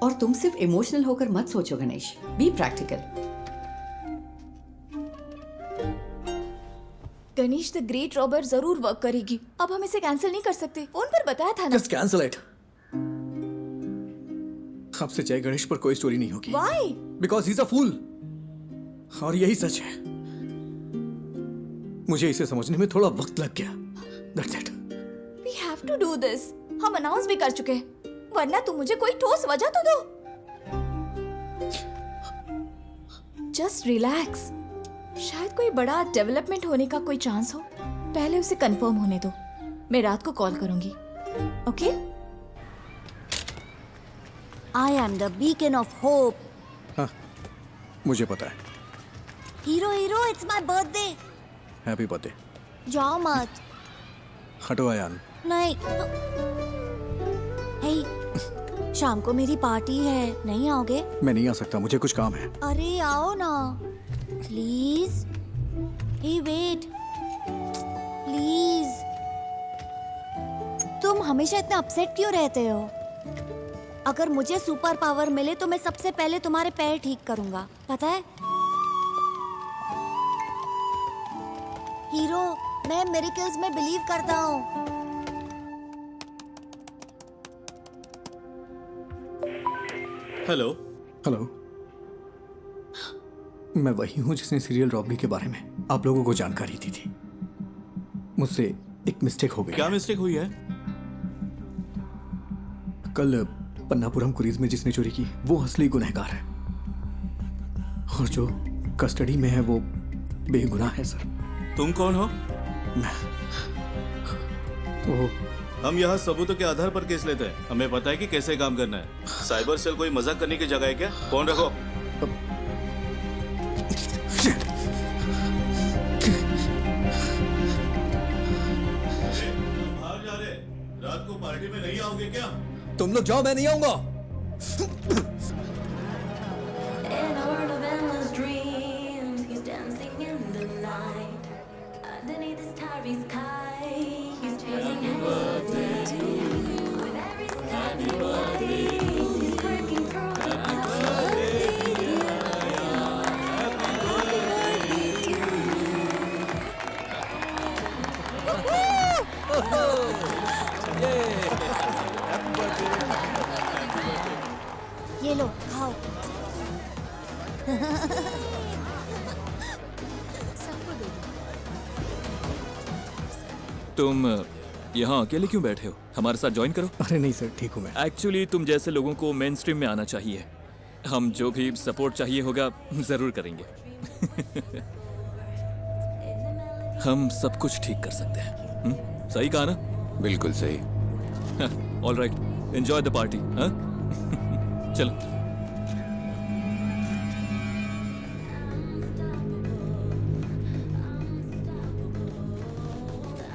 और तुम सिर्फ इमोशनल होकर मत सोचो Ganesh, be practical.
Ganesh the great robber जरूर वर्क करेगी। अब हम इसे कैंसिल नहीं कर सकते, फोन पर बताया था ना।
Just cancel it. आपसे जय गणेश पर कोई स्टोरी नहीं होगी।
Why?
Because he is a fool. और यही सच है। मुझे इसे समझने में थोड़ा वक्त लग गया। That's it.
We have to do this. हम अनाउंस भी कर चुके हैं, वरना तुम मुझे कोई ठोस वजह तो दो। Just relax. शायद कोई बड़ा डेवलपमेंट होने का कोई चांस हो। पहले उसे कंफर्म होने दो। मैं रात को कॉल करूंगी। Okay?
I am the beacon of hope.
हाँ, मुझे पता है।
Hero, it's my birthday.
Happy birthday.
जाओ मत।
हटो आयान।
नहीं। हे, शाम को मेरी पार्टी है, नहीं आओगे?
मैं नहीं आ सकता, मुझे कुछ काम है।
अरे आओ ना, प्लीज। Hey wait, please. तुम हमेशा इतना अपसेट क्यों रहते हो? अगर मुझे सुपर पावर मिले तो मैं सबसे पहले तुम्हारे पैर ठीक करूंगा, पता है? हीरो, मैं मिरेकल्स में बिलीव करता हूँ।
हेलो।
हेलो, मैं वही हूँ जिसने सीरियल रॉबरी के बारे में आप लोगों को जानकारी दी थी। मुझसे एक मिस्टेक हो गई।
क्या मिस्टेक हुई है?
कल पन्नापुरम क्रूज में जिसने चोरी की वो असली गुनहगार है, और जो कस्टडी में है वो बेगुनाह है सर।
तुम कौन हो?
वो
हम यहाँ सबूतों के आधार पर केस लेते हैं। हमें पता है कि कैसे काम करना है। साइबर सेल कोई मजाक करने की जगह है क्या? फोन रखो। बाहर जा रहे, रात को पार्टी में नहीं आओगे क्या?
तुम लोग जाओ, मैं नहीं आऊंगा।
तुम यहाँ अकेले क्यों बैठे हो? हमारे साथ ज्वाइन करो।
अरे नहीं सर, ठीक हूँ मैं।
एक्चुअली तुम जैसे लोगों को मेन स्ट्रीम में आना चाहिए। हम जो भी सपोर्ट चाहिए होगा जरूर करेंगे। हम सब कुछ ठीक कर सकते हैं। सही कहा ना?
बिल्कुल सही।
All right, enjoy the party. चलो।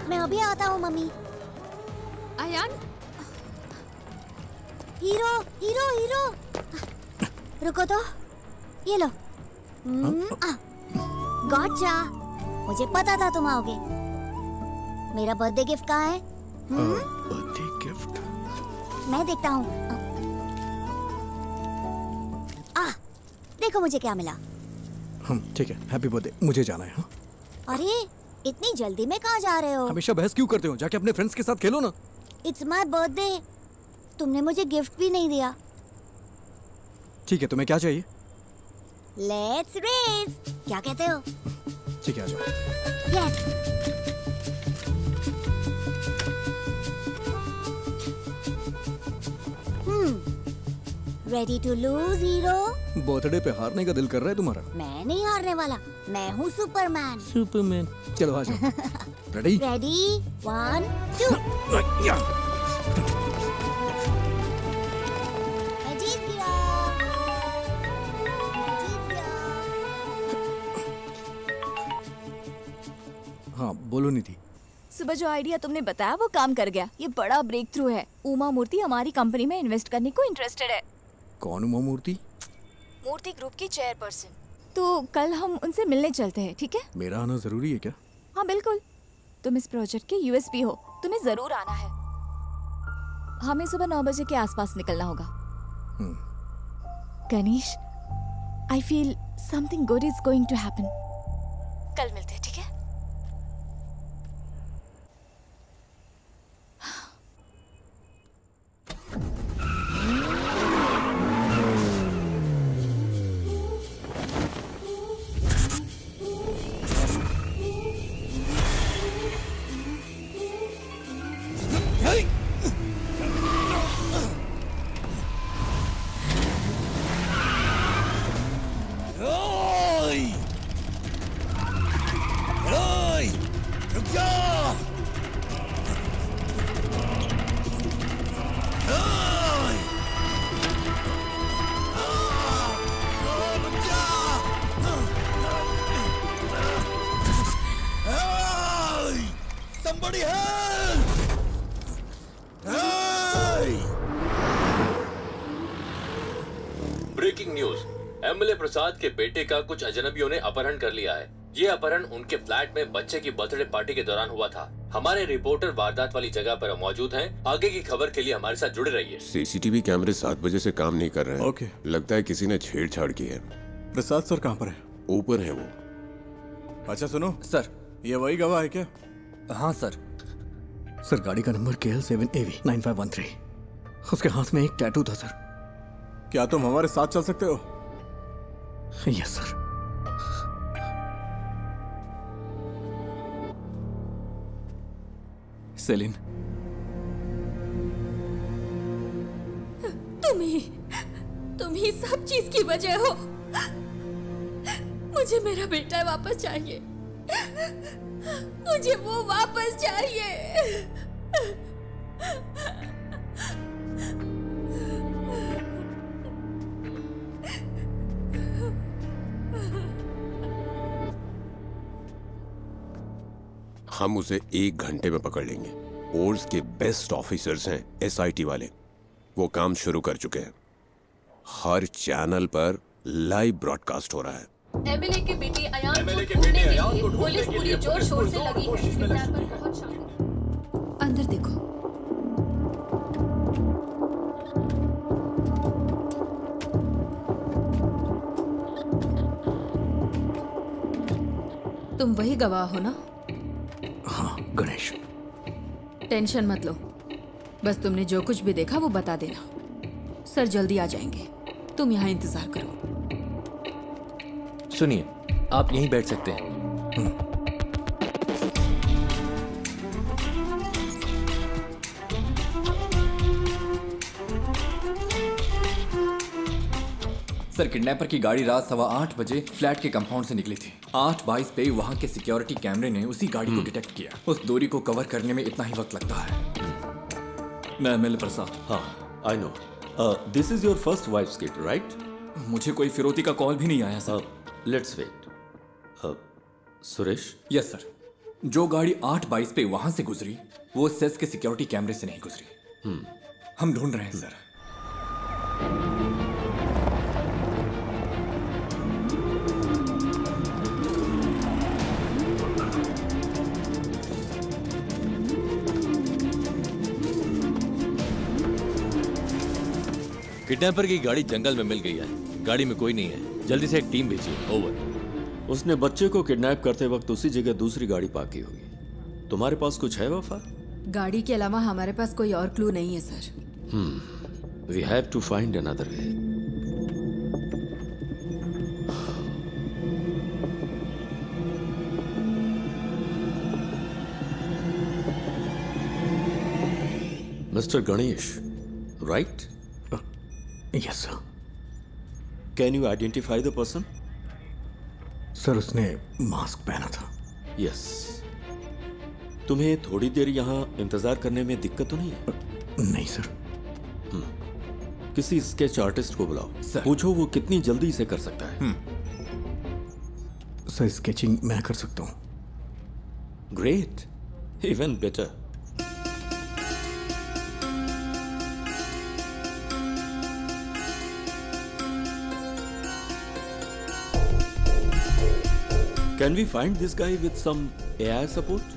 मैं अभी आता हूँ mummy.
Aayan,
hero hero hero, रुको तो, ये लो। गॉटचा, मुझे पता था तुम आओगे। मेरा बर्थडे गिफ्ट कहाँ है?
बर्थडे गिफ्ट
मैं देखता हूँ। देखो मुझे क्या मिला।
ठीक है, हैप्पी बर्थडे। मुझे जाना है। हाँ?
अरे इतनी जल्दी में कहाँ जा रहे हो?
हमेशा बहस क्यों करते हो? जाके अपने फ्रेंड्स के साथ खेलो ना।
It's my birthday. तुमने मुझे गिफ्ट भी नहीं दिया।
ठीक है, तुम्हें क्या चाहिए?
लेट्स रेस, क्या कहते हो?
ठीक है, आ जाओ।
Yes. Ready to lose hero?
Birthday पे हारने का दिल कर रहा है तुम्हारा?
मैं नहीं हारने वाला, मैं हूँ सुपरमैन।
सुपरमैन। चलो आ जाओ। रेडी?
रेडी, 1 2। मैं जीत गया। मैं जीत गया।
हाँ बोलो निधि।
सुबह जो आइडिया तुमने बताया वो काम कर गया। ये बड़ा ब्रेक थ्रू है। उमा मूर्ति हमारी कंपनी में इन्वेस्ट करने को इंटरेस्टेड है।
कौन उमा मूर्ति?
मूर्ति ग्रुप की चेयरपर्सन। तो कल हम उनसे मिलने चलते हैं, ठीक है?
मेरा आना जरूरी है क्या?
हाँ बिल्कुल, तुम इस प्रोजेक्ट के यूएसपी हो, तुम्हें जरूर आना है। हमें सुबह 9 बजे के आसपास निकलना होगा। Ganesh, I feel something good is going to happen. कल मिलते हैं, ठीक है?
ब्रेकिंग न्यूज, एमएलए प्रसाद के बेटे का कुछ अजनबियों ने अपहरण कर लिया है। ये अपहरण उनके फ्लैट में बच्चे की बर्थडे पार्टी के दौरान हुआ था। हमारे रिपोर्टर वारदात वाली जगह पर मौजूद हैं। आगे की खबर के लिए हमारे साथ जुड़े रहिए।
सीसीटीवी कैमरे 7 बजे से काम नहीं कर रहे हैं।
ओके।
लगता है किसी ने छेड़छाड़ की है।
प्रसाद सर कहाँ पर है?
ऊपर है वो।
अच्छा सुनो
सर,
ये वही गवाह है क्या?
हाँ सर।
सर गाड़ी का नंबर KL7AV9513। उसके हाथ में एक टैटू था सर।
क्या तुम हमारे साथ चल सकते हो?
Yes sir.
सेलिन,
तुम ही सब चीज की वजह हो। मुझे मेरा बेटा वापस चाहिए। मुझे वो वापस चाहिए।
हम उसे 1 घंटे में पकड़ लेंगे। फोर्स के बेस्ट ऑफिसर्स हैं SIT वाले। वो काम शुरू कर चुके हैं। हर चैनल पर लाइव ब्रॉडकास्ट हो रहा है।
एमएलए के बेटे अयान को ढूंढने के लिए पुलिस पूरी जोर शोर से लगी है। अंदर देखो। तुम वही गवाह हो ना?
हाँ गणेश।
टेंशन मत लो, बस तुमने जो कुछ भी देखा वो बता देना। सर जल्दी आ जाएंगे, तुम यहाँ इंतजार करो।
सुनिए, आप यहीं बैठ सकते हैं।
सर किडनैपर की गाड़ी रात 8:15 बजे फ्लैट के कंपाउंड से निकली थी। 8:22 पे वहाँ के सिक्योरिटी कैमरे ने उसी गाड़ी को डिटेक्ट किया। उस दूरी को कवर करने में इतना ही वक्त लगता है। मैं एमएलए प्रसाद।
हाँ, I know. This is your first wife's kid, right?
मुझे कोई फिरौती का कॉल भी नहीं आया sir.
Let's wait. Suresh?
Yes sir. जो गाड़ी 8:22 पे वहां से गुजरी वो सेस के सिक्योरिटी कैमरे से नहीं गुजरी। हम ढूंढ रहे हैं सर।
किडनैपर की गाड़ी जंगल में मिल गई है। गाड़ी में कोई नहीं है। जल्दी से एक टीम भेजिए। ओवर।
उसने बच्चे को किडनैप करते वक्त उसी जगह दूसरी गाड़ी पार्क की होगी। तुम्हारे पास कुछ है वफा?
गाड़ी के अलावा हमारे पास कोई और क्लू नहीं है sir.
We have to find another way. Mister Ganesh, right?
Yes sir.
Can you identify the person?
Sir उसने मास्क पहना था।
यस। तुम्हें थोड़ी देर यहाँ इंतजार करने में दिक्कत तो नहीं है?
नहीं सर।
किसी स्केच आर्टिस्ट को बुलाओ। पूछो वो कितनी जल्दी इसे कर सकता है।
सर स्केचिंग मैं कर सकता हूँ।
Great, even better. Can we find this guy with some AI support?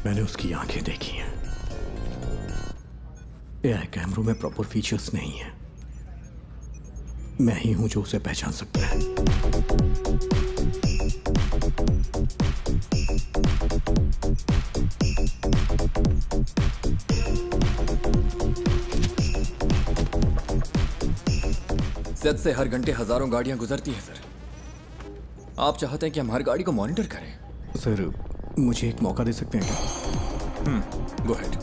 मैंने उसकी आंखें देखी हैं। AI कैमरों में प्रॉपर फीचर्स नहीं है। मैं ही हूं जो उसे पहचान सकता है।
सेट से हर घंटे हजारों गाड़ियां गुजरती हैं सर। आप चाहते हैं कि हम हर गाड़ी को मॉनिटर करें?
सर मुझे एक मौका दे सकते हैं क्या?
Go ahead.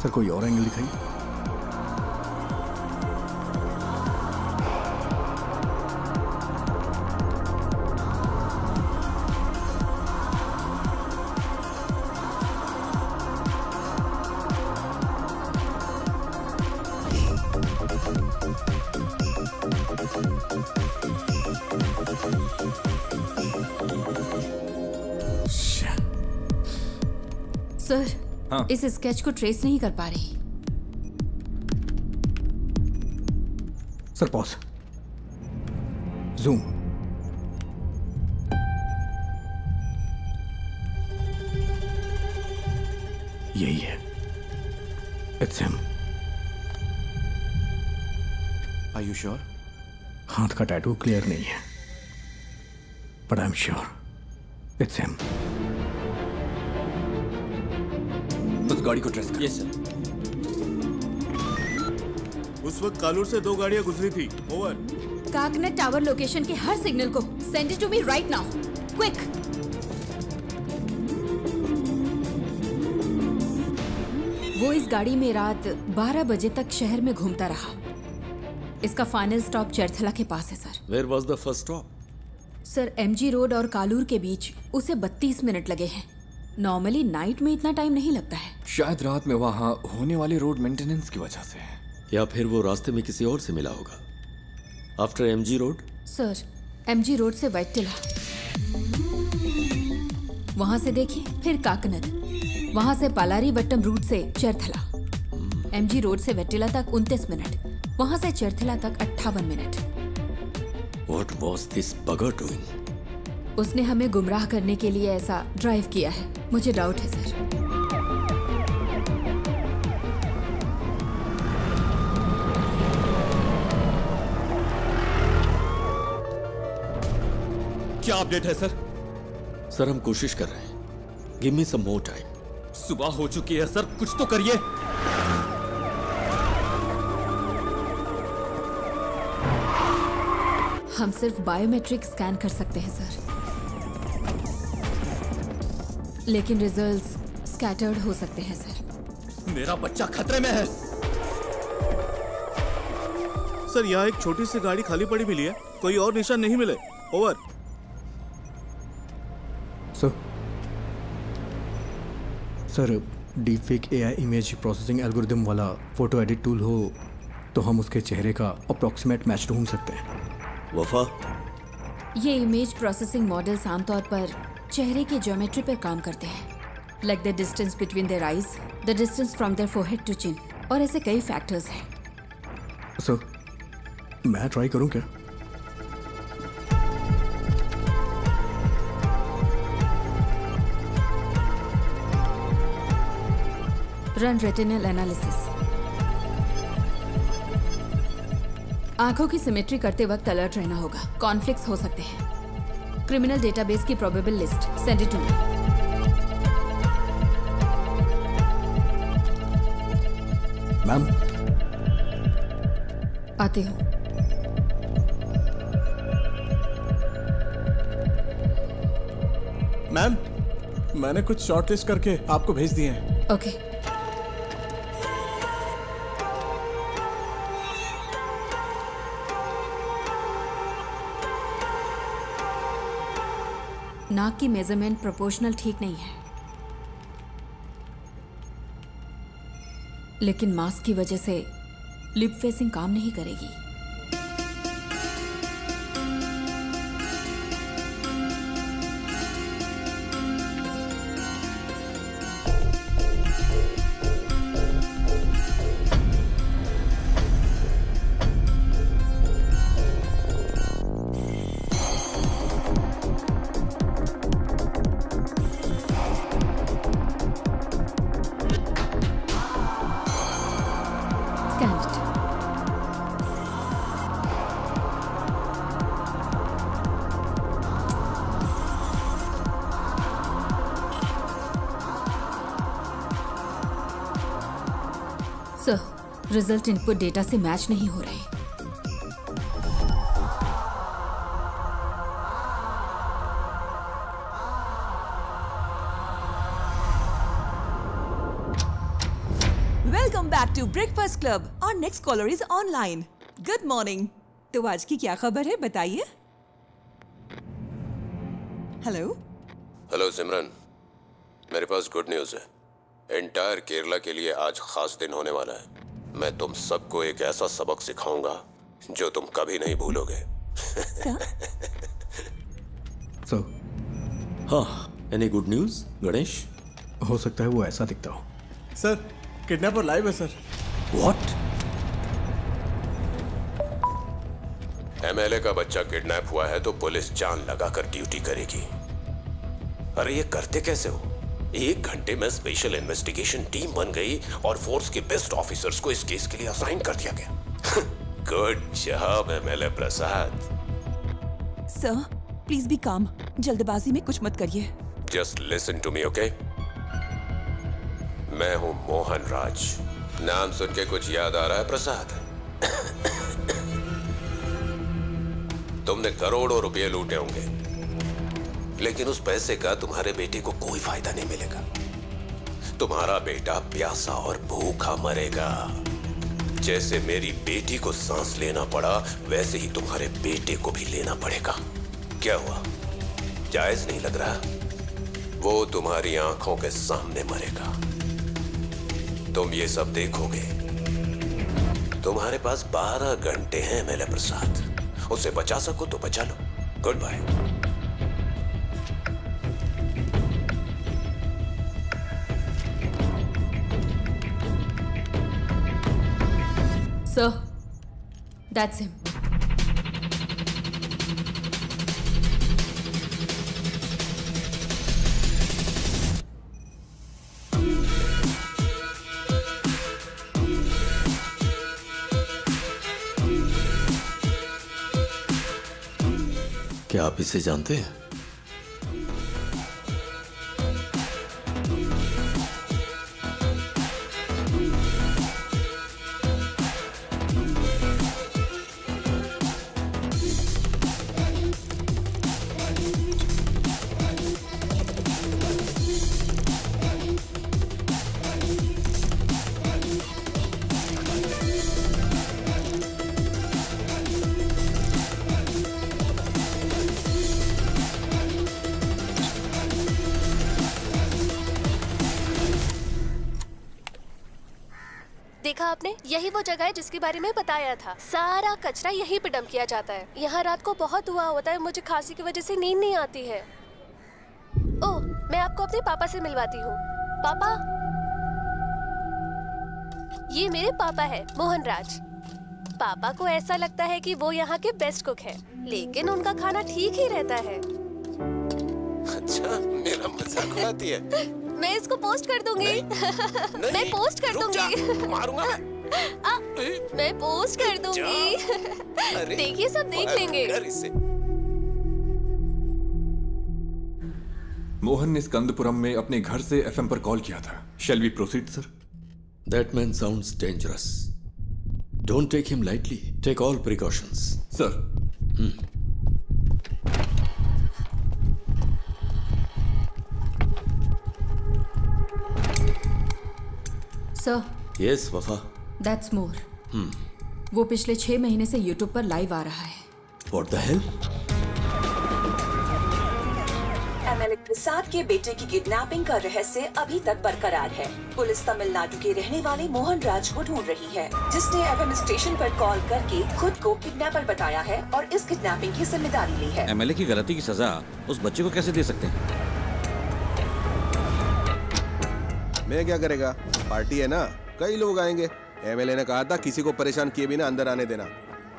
सर कोई और एंगल दिखाइए।
सर इस स्केच को ट्रेस नहीं कर पा रही।
Sir pause. जूम। यही है। It's him.
Are you sure?
हाथ का टैटू क्लियर नहीं है, but I am sure it's him.
उस गाड़ी को ट्रेस कर।
Yes sir. उस वक्त कालूर से 2 गाड़ियां गुजरी थी। ओवर।
काकनेट टावर लोकेशन के हर सिग्नल को send it to me right now, quick. वो इस गाड़ी में रात 12 बजे तक शहर में घूमता रहा। इसका फाइनल स्टॉप चरथला के पास है sir.
Where was the first stop?
Sir MG road और कालूर के बीच उसे 32 मिनट लगे हैं। नॉर्मली नाइट में इतना टाइम नहीं लगता है।
शायद रात में वहाँ होने वाले रोड मेंटेनेंस की वजह से है।
या फिर वो रास्ते में किसी और से मिला होगा। After MG road?
Sir MG road से वैट्टिला, वहां से देखिए, फिर काकनद, वहां से पालारीवट्टम रूट से चरथला। एमजी रोड से वैट्टिला तक 29 मिनट, वहां से चरथला तक 58 minute.
What was this bugger doing?
उसने हमें गुमराह करने के लिए ऐसा ड्राइव किया है। मुझे डाउट है सर।
क्या अपडेट है सर?
सर हम कोशिश कर रहे हैं। गिव मी सम मोर टाइम।
सुबह हो चुकी है सर, कुछ तो करिए।
हम सिर्फ बायोमेट्रिक स्कैन कर सकते हैं सर, लेकिन रिजल्ट्स स्कैटर्ड हो सकते हैं सर।
मेरा बच्चा खतरे में है।
सर यहाँ एक छोटी सी गाड़ी खाली पड़ी मिली है, कोई और निशान नहीं मिले। Over.
Sir deep fake AI image processing algorithm वाला फोटो एडिट टूल हो तो हम उसके चेहरे का अप्रॉक्सीमेट मैच ढूंढ सकते हैं।
वफा,
ये इमेज प्रोसेसिंग मॉडल्स आमतौर पर चेहरे की ज्योमेट्री पर काम करते हैं, like the distance between their eyes, the distance from their forehead to chin, और ऐसे कई फैक्टर्स हैं।
सर मैं ट्राई करूं क्या?
Run retinal analysis. आंखों की सिमेट्री करते वक्त अलर्ट रहना होगा, कॉन्फ्लिक्ट्स हो सकते हैं। क्रिमिनल डेटाबेस की probable list send it to me.
Ma'am
आती हूँ।
मैम मैंने कुछ शॉर्टलिस्ट करके आपको भेज दिए हैं।
ओके। नाक की मेजरमेंट प्रोपोर्शनल ठीक नहीं है, लेकिन मास्क की वजह से लिप फेसिंग काम नहीं करेगी। सर, रिजल्ट इनपुट डेटा से मैच नहीं हो रहे।
Welcome back to breakfast club. और next caller is online. Good morning. तो आज की क्या खबर है, बताइए। हेलो।
हेलो सिमरन, मेरे पास गुड न्यूज़ है। एंटायर केरला के लिए आज खास दिन होने वाला है। मैं तुम सबको एक ऐसा सबक सिखाऊंगा जो तुम कभी नहीं भूलोगे।
सर।
हाँ, एनी गुड न्यूज़ गणेश?
हो सकता है वो ऐसा दिखता हो।
सर किडनैपर लाइव है सर।
व्हाट?
एमएलए का बच्चा किडनैप हुआ है तो पुलिस जान लगाकर ड्यूटी करेगी। अरे ये करते कैसे हो? 1 घंटे में स्पेशल इन्वेस्टिगेशन टीम बन गई और फोर्स के बेस्ट ऑफिसर्स को इस केस के लिए असाइन कर दिया गया। Good job MLA Prasad.
Sir please be calm, जल्दबाजी में कुछ मत करिए।
Just listen to me, okay? मैं हूं मोहन राज। नाम सुन के कुछ याद आ रहा है प्रसाद? तुमने करोड़ों रुपए लूटे होंगे, लेकिन उस पैसे का तुम्हारे बेटे को कोई फायदा नहीं मिलेगा। तुम्हारा बेटा प्यासा और भूखा मरेगा। जैसे मेरी बेटी को सांस लेना पड़ा, वैसे ही तुम्हारे बेटे को भी लेना पड़ेगा। क्या हुआ, जायज नहीं लग रहा? वो तुम्हारी आंखों के सामने मरेगा, तुम ये सब देखोगे। तुम्हारे पास 12 घंटे हैं एमएलए प्रसाद, उसे बचा सको तो बचा लो। Good bye.
Sir, that's him.
क्या आप इसे जानते हैं?
आपने? यही वो जगह है जिसके बारे में बताया था। सारा कचरा यहीं पे डंप किया जाता है। यहाँ रात को बहुत धुआं होता है, मुझे खांसी की वजह से नींद नहीं आती है। ओह, मैं आपको अपने पापा से मिलवाती हूँ। पापा, ये मेरे पापा है, मोहन राज। पापा को ऐसा लगता है कि वो यहाँ के बेस्ट कुक है, लेकिन उनका खाना ठीक ही रहता है।
अच्छा, मेरा मजाक उड़ाती है।
मैं इसको पोस्ट कर दूंगी। मैं पोस्ट कर दूंगी।
मारूंगा मैं।
मैं पोस्ट कर दूंगी। देखिए, सब देख लेंगे।
मोहन ने स्कंदपुरम में अपने घर से एफएम पर कॉल किया था। Shall we proceed sir?
That man sounds dangerous. Don't take him lightly. Take all precautions.
Sir.
Sir.
Yes, वफा.
That's more. वो पिछले 6 महीने से यूट्यूब पर लाइव आ रहा है।
What the hell?
एमएलए प्रसाद के बेटे की किडनैपिंग का रहस्य अभी तक बरकरार है। पुलिस तमिलनाडु के रहने वाले मोहन राज को ढूंढ रही है, जिसने एफएम स्टेशन पर कॉल करके खुद को किडनैपर बताया है और इस किडनैपिंग की जिम्मेदारी ली है।
एमएलए की गलती की सजा उस बच्चे को कैसे दे सकते हैं?
मैं क्या करेगा, पार्टी है ना, कई लोग आएंगे। एमएलए ने कहा था किसी को परेशान किए बिना अंदर आने देना।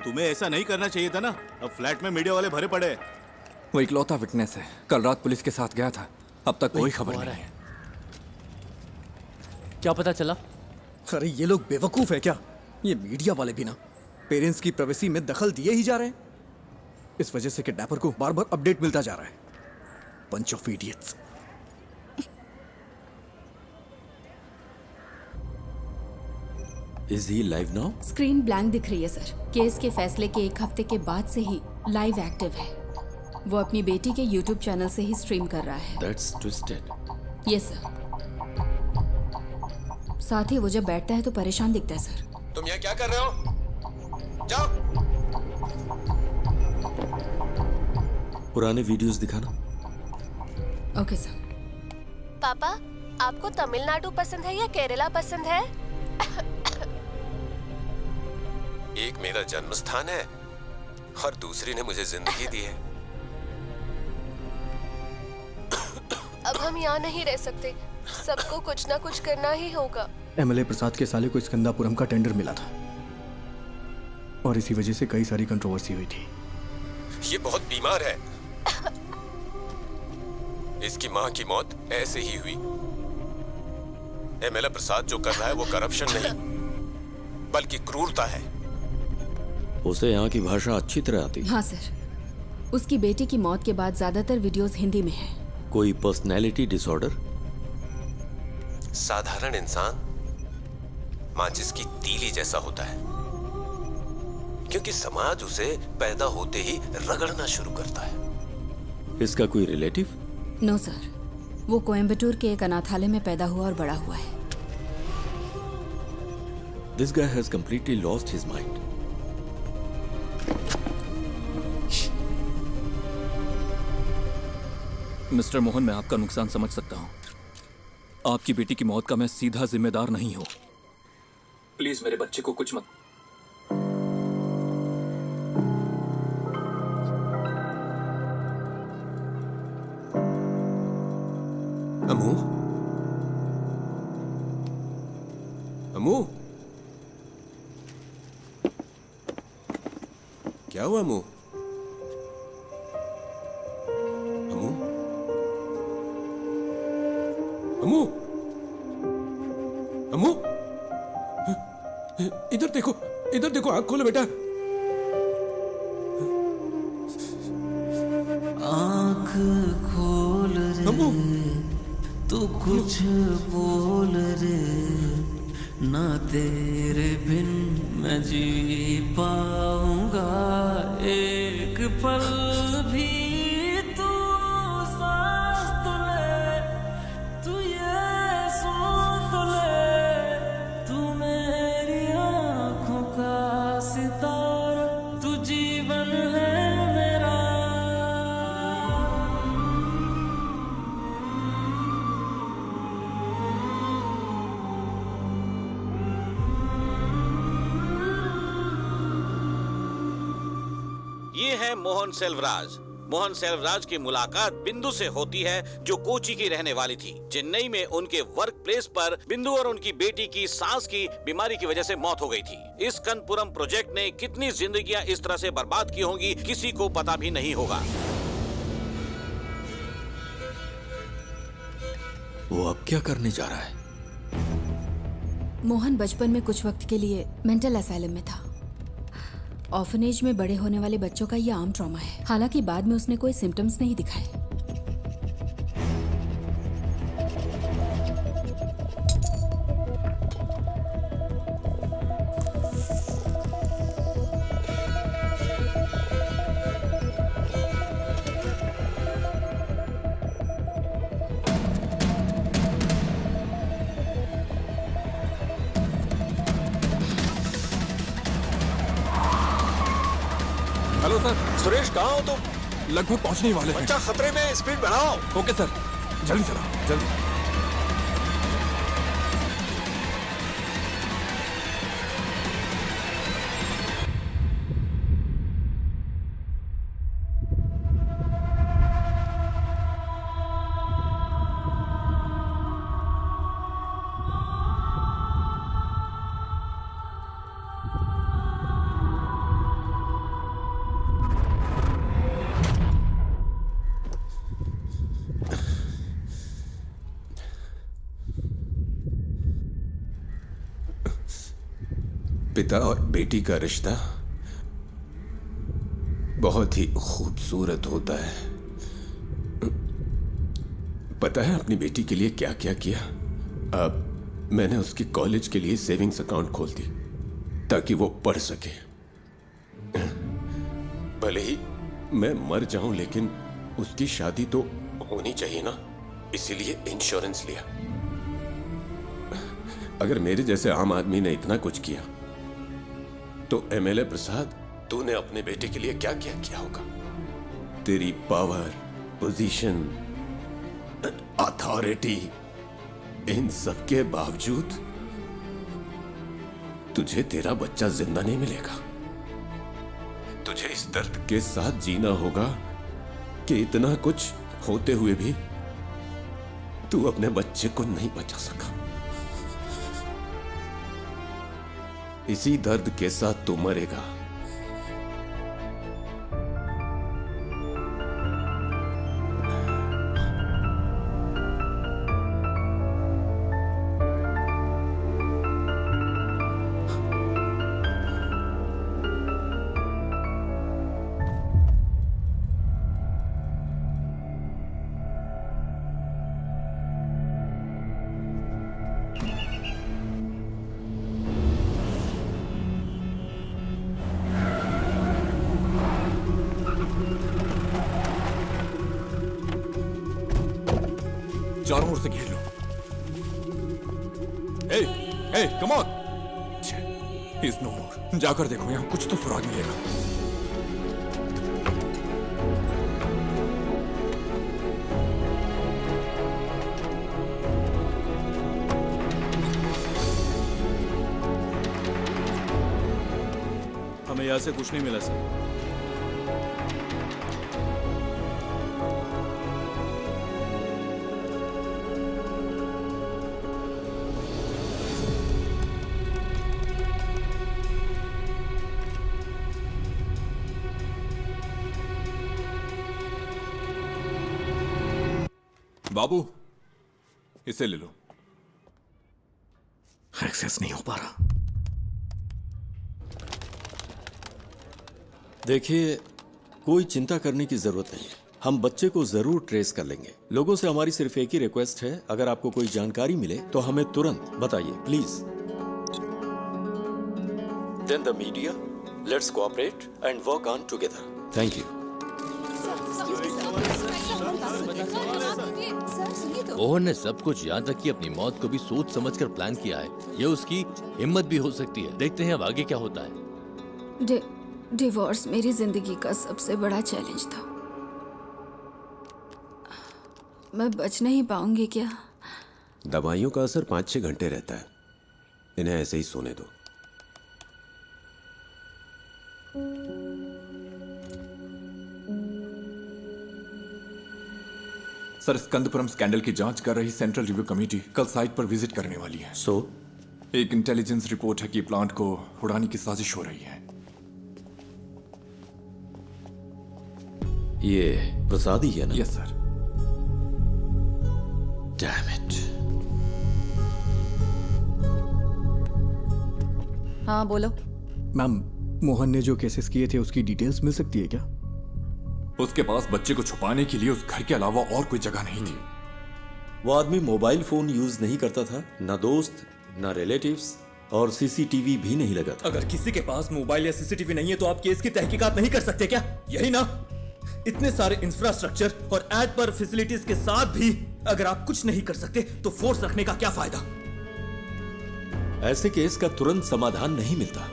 तुम्हें ऐसा नहीं करना चाहिए था ना। अब फ्लैट में मीडिया वाले भरे पड़े।
वो इकलौता विटनेस है। कल रात पुलिस के साथ गया था, अब तक कोई खबर नहीं है।
क्या पता चला? अरे ये लोग बेवकूफ है क्या? ये मीडिया वाले भी ना पेरेंट्स की प्राइवेसी में दखल दिए ही जा रहे हैं। इस वजह से किडनैपर को बार बार अपडेट मिलता जा रहा है। Bunch of idiots.
Is he live now?
Screen blank दिख रही है सर। केस के फैसले के 1 हफ्ते के बाद से ही लाइव एक्टिव है। वो अपनी बेटी के यूट्यूब चैनल से ही स्ट्रीम कर रहा है।
That's twisted.
Yes sir. साथ ही वो जब बैठता है तो परेशान दिखता है सर।
तुम यहाँ क्या कर रहे हो? जाओ।
पुराने वीडियोस दिखाना।
Okay sir.
पापा, आपको तमिलनाडु पसंद है या केरला पसंद है?
एक मेरा जन्म स्थान है और दूसरी ने मुझे जिंदगी दी है।
अब हम यहाँ नहीं रह सकते, सबको कुछ ना कुछ करना ही होगा।
एमएलए प्रसाद के साले को स्कंदापुरम का टेंडर मिला था और इसी वजह से कई सारी कंट्रोवर्सी हुई थी।
ये बहुत बीमार है। इसकी माँ की मौत ऐसे ही हुई। एमएलए प्रसाद जो कर रहा है वो करप्शन नहीं बल्कि क्रूरता है।
उसे यहाँ की भाषा अच्छी तरह आती है।
हाँ सर। उसकी बेटी की मौत के बाद ज्यादातर वीडियोस हिंदी में हैं।
कोई पर्सनैलिटी डिसऑर्डर?
साधारण इंसान माचिस की तीली जैसा होता है, क्योंकि समाज उसे पैदा होते ही रगड़ना शुरू करता है।
इसका कोई रिलेटिव?
नो सर, वो कोयम्बटूर के एक अनाथालय में पैदा हुआ और बड़ा हुआ है।
This guy has completely lost his mind.
Mister Mohan, मैं आपका नुकसान समझ सकता हूं। आपकी बेटी की मौत का मैं सीधा जिम्मेदार नहीं हूं। प्लीज मेरे बच्चे को कुछ मत।
अमू, अमू, क्या हुआ अमू? अमू, अमू, अमू, इधर देखो, आँख खोलो बेटा।
आँख खोल रे, तू कुछ बोल रे, ना तेरे बिन मैं जी पाऊंगा एक पल भी। तू सांस तो ले, तू ये सुन तो ले, तू मेरी आँखों का सितारा, तू जीवन है मेरा।
ये है मोहन सेल्वराज। मोहन सेल्वराज की मुलाकात बिंदु से होती है, जो कोची की रहने वाली थी। चेन्नई में उनके वर्क प्लेस पर बिंदु और उनकी बेटी की सांस की बीमारी की वजह से मौत हो गई थी। इस कनपुरम प्रोजेक्ट ने कितनी जिंदगियां इस तरह से बर्बाद की होंगी, किसी को पता भी नहीं होगा।
वो अब क्या करने जा रहा है?
मोहन बचपन में कुछ वक्त के लिए मेंटल असाइलम में था। ऑर्फनेज में बड़े होने वाले बच्चों का यह आम ट्रॉमा है। हालांकि बाद में उसने कोई सिम्टम्स नहीं दिखाए।
Hello sir.
सुरेश कहाँ हो तुम?
लगभग पहुंचने ही वाले हैं।
बच्चा खतरे में, स्पीड बढ़ाओ।
ओके सर, जल्दी चलाओ, जल्दी।
पिता और बेटी का रिश्ता बहुत ही खूबसूरत होता है। पता है अपनी बेटी के लिए क्या क्या किया? अब मैंने उसकी कॉलेज के लिए सेविंग्स अकाउंट खोल दी ताकि वो पढ़ सके। भले ही मैं मर जाऊं, लेकिन उसकी शादी तो होनी चाहिए ना, इसीलिए इंश्योरेंस लिया। अगर मेरे जैसे आम आदमी ने इतना कुछ किया तो एमएलए प्रसाद, तूने अपने बेटे के लिए क्या क्या किया होगा? तेरी पावर, पोजीशन, अथॉरिटी, इन सब के बावजूद तुझे तेरा बच्चा जिंदा नहीं मिलेगा। तुझे इस दर्द के साथ जीना होगा कि इतना कुछ होते हुए भी तू अपने बच्चे को नहीं बचा सका। इसी दर्द के साथ तू मरेगा।
चारों ओर से घेर लो। ए, ए, कम ऑन। इज नो मोर। जाकर देखो, यहाँ कुछ तो सुराग मिलेगा।
हमें यहाँ से कुछ नहीं मिला सर।
बाबू, इसे ले लो।
एक्सेस नहीं हो पा रहा।
देखिए, कोई चिंता करने की जरूरत नहीं है। हम बच्चे को जरूर ट्रेस कर लेंगे। लोगों से हमारी सिर्फ एक ही रिक्वेस्ट है, अगर आपको कोई जानकारी मिले तो हमें तुरंत बताइए, please. Then the media, let's cooperate and work on together. Thank you.
Mohan ने सब कुछ, यहाँ तक कि अपनी मौत को भी सोच समझकर प्लान किया है। ये उसकी हिम्मत भी हो सकती है। देखते हैं अब आगे क्या होता है।
डिवोर्स मेरी जिंदगी का सबसे बड़ा चैलेंज था। मैं बच नहीं पाऊंगी क्या?
दवाइयों का असर 5-6 घंटे रहता है। इन्हें ऐसे ही सोने दो।
सर, स्कंदपुरम स्कैंडल की जांच कर रही सेंट्रल रिव्यू कमेटी कल साइट पर विजिट करने वाली है। एक इंटेलिजेंस रिपोर्ट है कि प्लांट को उड़ाने की साजिश हो रही है।
ये प्रसाद ही है ना?
Yes sir.
Damn it.
हाँ बोलो।
मैम, मोहन ने जो केसेस किए थे उसकी डिटेल्स मिल सकती है क्या?
उसके पास बच्चे को छुपाने के लिए उस घर के अलावा और कोई जगह नहीं थी।
वो आदमी मोबाइल फोन यूज नहीं करता था, ना दोस्त ना रिलेटिव्स, और सीसीटीवी भी नहीं लगा था।
अगर किसी के पास मोबाइल या सीसीटीवी नहीं है तो आप केस की तहकीकात नहीं कर सकते क्या? यही ना? इतने सारे इंफ्रास्ट्रक्चर और एड पर फैसिलिटीज के साथ भी अगर आप कुछ नहीं कर सकते तो फोर्स रखने का क्या फायदा?
ऐसे केस का तुरंत समाधान नहीं मिलता।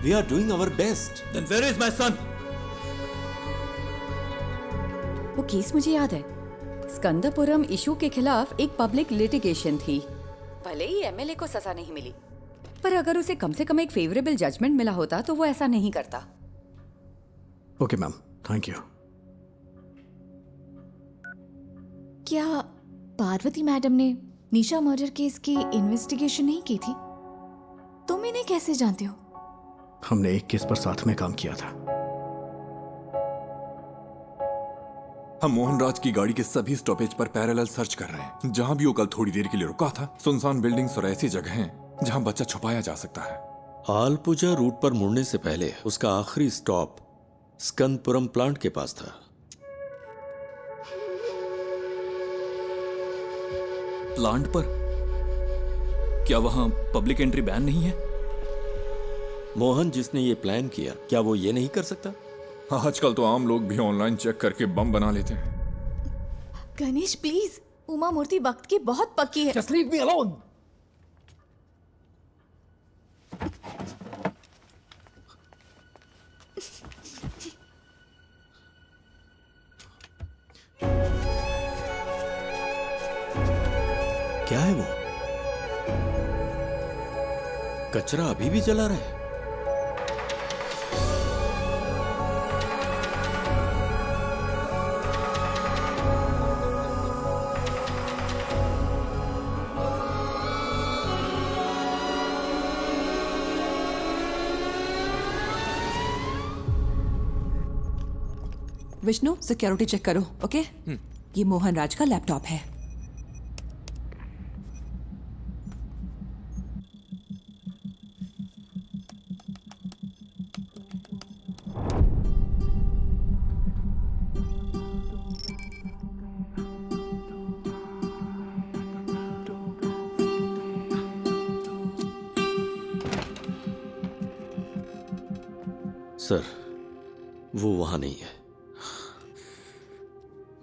We are doing our best.
Then where is my son?
वो केस मुझे याद है। स्कंदपुरम इशू के खिलाफ एक पब्लिक लिटिगेशन थी। भले ही एमएलए को सजा नहीं मिली, पर अगर उसे कम से कम एक फेवरेबल जजमेंट मिला होता तो वो ऐसा नहीं करता।
Okay ma'am, thank you.
क्या पार्वती मैडम ने निशा मर्डर केस की इन्वेस्टिगेशन नहीं की थी? तुम इन्हें कैसे जानते हो?
हमने एक केस पर साथ में काम किया था।
हम मोहनराज की गाड़ी के सभी स्टॉपेज पर पैरेलल सर्च कर रहे हैं। जहां भी वो कल थोड़ी देर के लिए रुका था, सुनसान बिल्डिंग्स और ऐसी जगह हैं जहां बच्चा छुपाया जा सकता है।
आलपुजा रूट पर मुड़ने से पहले उसका आखिरी स्टॉप स्कंदपुरम प्लांट के पास था।
प्लांट पर? क्या वहां पब्लिक एंट्री बैन नहीं है?
मोहन जिसने ये प्लान किया, क्या वो ये नहीं कर सकता?
आजकल तो आम लोग भी ऑनलाइन चेक करके बम बना लेते हैं।
गणेश प्लीज, उमा मूर्ति वक्त की बहुत पक्की है।
Just leave me alone.
क्या है वो? कचरा अभी भी जला रहा है।
विष्णु, सिक्योरिटी चेक करो। ओके? ये मोहन राज का लैपटॉप है।
सर, वो वहां नहीं है,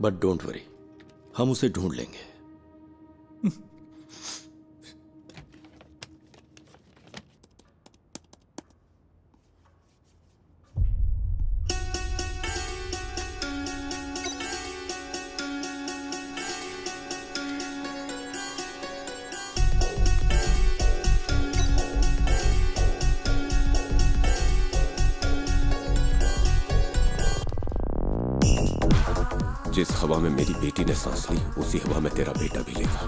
बट डोंट वरी, हम उसे ढूंढ लेंगे।
जिस हवा में मेरी बेटी ने सांस ली, उसी हवा में तेरा बेटा भी लेगा।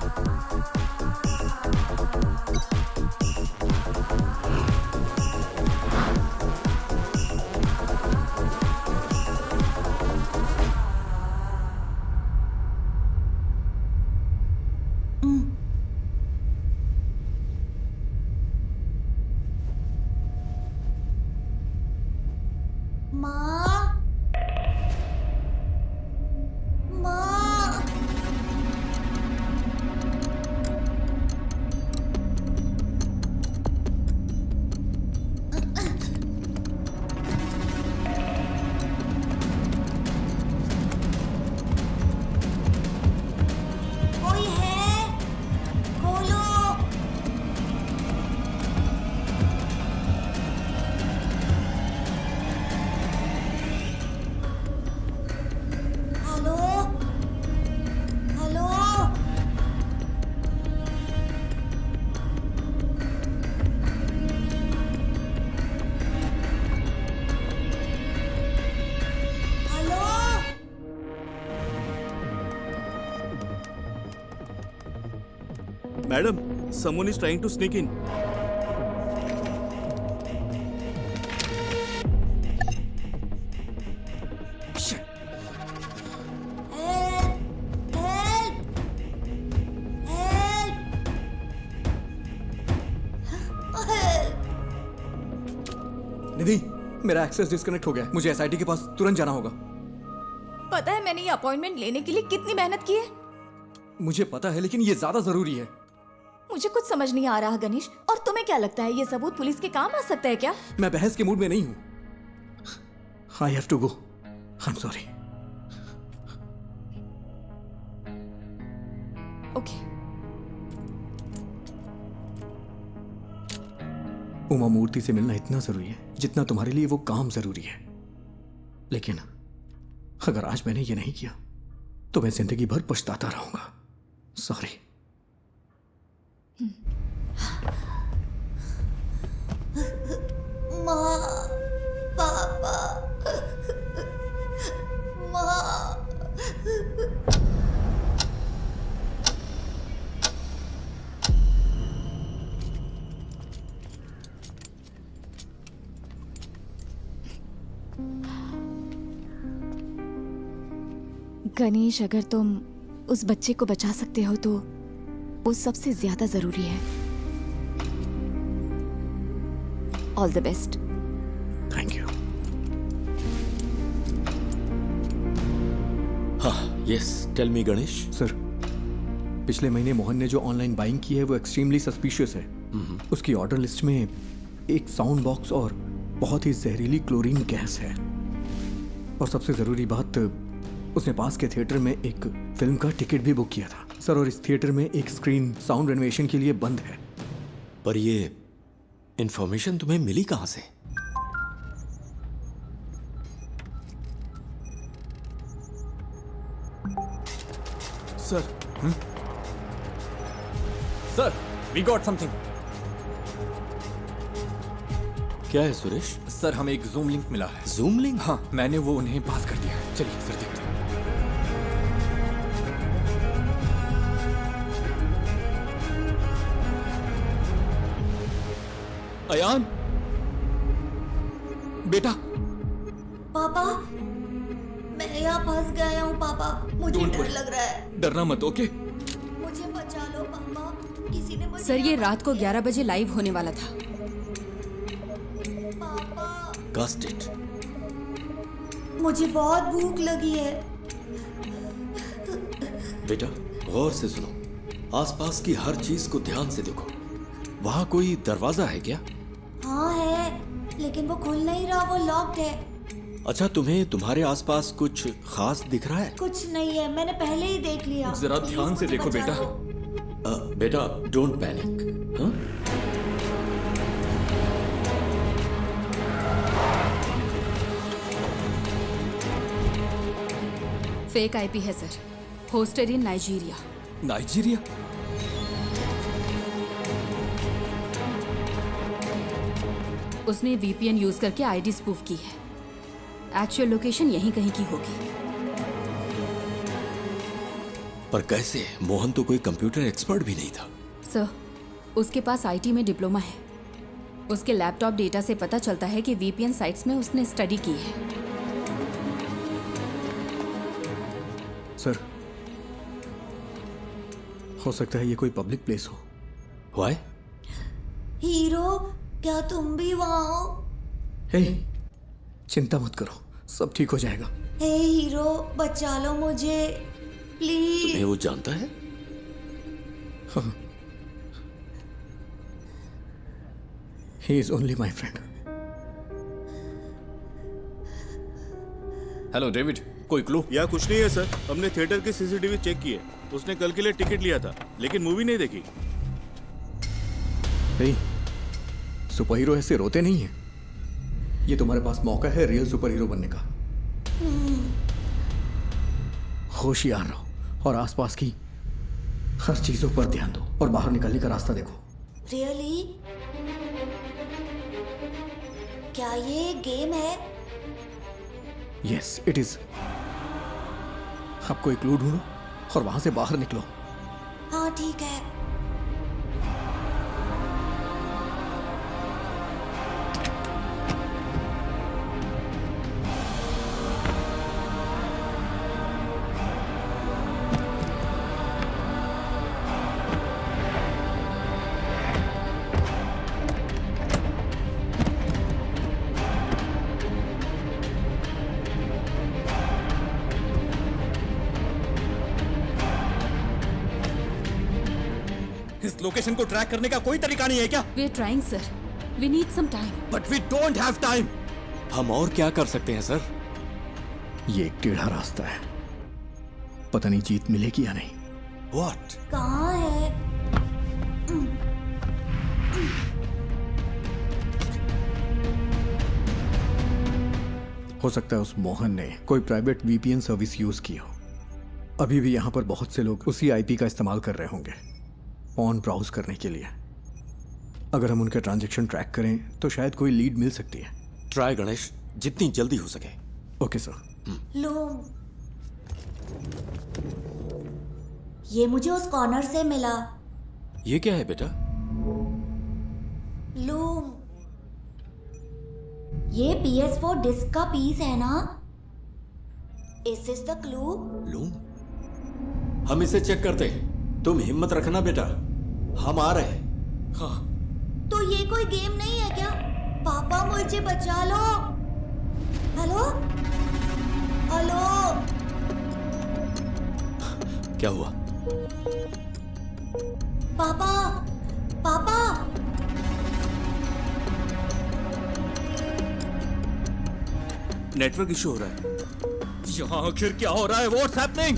Madam, someone is trying to sneak in.
निधि, मेरा एक्सेस डिस्कनेक्ट हो गया है। मुझे एसआईटी के पास तुरंत जाना होगा।
पता है मैंने ये अपॉइंटमेंट लेने के लिए कितनी मेहनत की है?
मुझे पता है, लेकिन ये ज्यादा जरूरी है।
मुझे कुछ समझ नहीं आ रहा गणेश। और तुम्हें क्या लगता है ये सबूत पुलिस के काम आ सकता है क्या?
मैं बहस के मूड में नहीं हूं। I have to go. I am sorry.
Okay.
Uma Murthy से मिलना इतना जरूरी है जितना तुम्हारे लिए वो काम जरूरी है। लेकिन अगर आज मैंने ये नहीं किया तो मैं जिंदगी भर पछताता रहूंगा। सॉरी।
माँ, पापा, माँ।
गणेश, अगर तुम उस बच्चे को बचा सकते हो तो वो सबसे ज्यादा जरूरी है। All the best.
Thank you.
हाँ, yes, tell me Ganesh.
Sir, पिछले महीने मोहन ने जो ऑनलाइन बाइंग की है वो एक्सट्रीमली सस्पिशियस है। उसकी ऑर्डर लिस्ट में एक साउंड बॉक्स और बहुत ही जहरीली क्लोरीन गैस है। और सबसे जरूरी बात, उसने पास के थिएटर में एक फिल्म का टिकट भी बुक किया था सर। और इस थिएटर में एक स्क्रीन साउंड रेनोवेशन के लिए बंद है।
पर ये इंफॉर्मेशन तुम्हें मिली कहां से?
Sir, sir, we got something.
क्या है सुरेश?
सर, हमें एक जूम लिंक मिला है।
Zoom link?
हाँ, मैंने वो उन्हें पास कर दिया है। चलिए सर, देखते हैं। अयान, बेटा।
पापा, मैं यहाँ फंस गया हूँ पापा। मुझे डर लग रहा है।
डरना मत, ओके?
मुझे बचा लो पापा। किसी ने मुझे
सर, ये रात को 11 बजे लाइव होने वाला था।
Cast it.
मुझे बहुत भूख लगी है।
बेटा, गौर से सुनो। आसपास की हर चीज को ध्यान से देखो। वहां कोई दरवाजा है क्या?
हाँ है, लेकिन वो खुल नहीं रहा, वो लॉक्ड है।
अच्छा, तुम्हें तुम्हारे आसपास कुछ खास दिख रहा है?
कुछ नहीं है, मैंने पहले ही देख लिया।
जरा ध्यान से देखो बेटा।
बेटा, डोंट पैनिक। हाँ?
फेक आईपी है सर। होस्टेड इन नाइजीरिया।
नाइजीरिया?
उसने वीपीएन यूज करके आईडी स्पूफ की है। एक्चुअल लोकेशन यहीं कहीं की होगी।
पर कैसे? मोहन तो कोई कंप्यूटर एक्सपर्ट भी नहीं था।
सर, उसके पास आईटी में डिप्लोमा है। उसके लैपटॉप डेटा से पता चलता है कि वीपीएन साइट्स में उसने स्टडी की है।
सर, हो सकता है ये कोई पब्लिक प्लेस हो।
व्हाई?
हीरो, क्या तुम भी वहाँ हो?
हे, चिंता मत करो, सब ठीक हो जाएगा।
हे हीरो, बचा लो मुझे प्लीज।
तुम्हें वो जानता है?
हाँ। He is only my friend.
Hello David, कोई क्लू?
या कुछ नहीं है सर। हमने थिएटर की सीसीटीवी चेक की है। उसने कल के लिए टिकट लिया था, लेकिन मूवी नहीं देखी।
hey, सुपर हीरो ऐसे रोते नहीं है। ये तुम्हारे पास मौका है रियल सुपर हीरो बनने का। होशियार रहो और आसपास की हर चीजों पर ध्यान दो और बाहर निकलने का रास्ता देखो।
रियली? क्या ये गेम है?
Yes, it is. अब कोई क्लू ढूंढो और वहां से बाहर निकलो।
हाँ ठीक है।
लोकेशन को ट्रैक करने का कोई तरीका नहीं है क्या?
We are trying sir, we need some time.
But we don't have time.
हम और क्या कर सकते हैं सर?
ये एक टेढ़ा रास्ता है, पता नहीं जीत मिलेगी या नहीं।
What?
कहाँ है?
हो सकता है उस मोहन ने कोई प्राइवेट वीपीएन सर्विस यूज की हो। अभी भी यहाँ पर बहुत से लोग उसी आईपी का इस्तेमाल कर रहे होंगे ऑन ब्राउज करने के लिए। अगर हम उनके ट्रांजैक्शन ट्रैक करें तो शायद कोई लीड मिल सकती है।
ट्राई गणेश, जितनी जल्दी हो सके।
Okay sir.
लूम, ये मुझे उस कॉर्नर से मिला।
ये क्या है बेटा?
लूम, ये PS4 डिस्क का पीस है ना? Is this the clue?
Loom, हम इसे चेक करते हैं। तुम हिम्मत रखना बेटा, हम आ रहे हैं।
हाँ।
तो ये कोई गेम नहीं है क्या? पापा मुझे बचा लो। हेलो हेलो,
क्या हुआ?
पापा पापा,
नेटवर्क इशू हो रहा है।
यहाँ आखिर क्या हो रहा है? What's happening?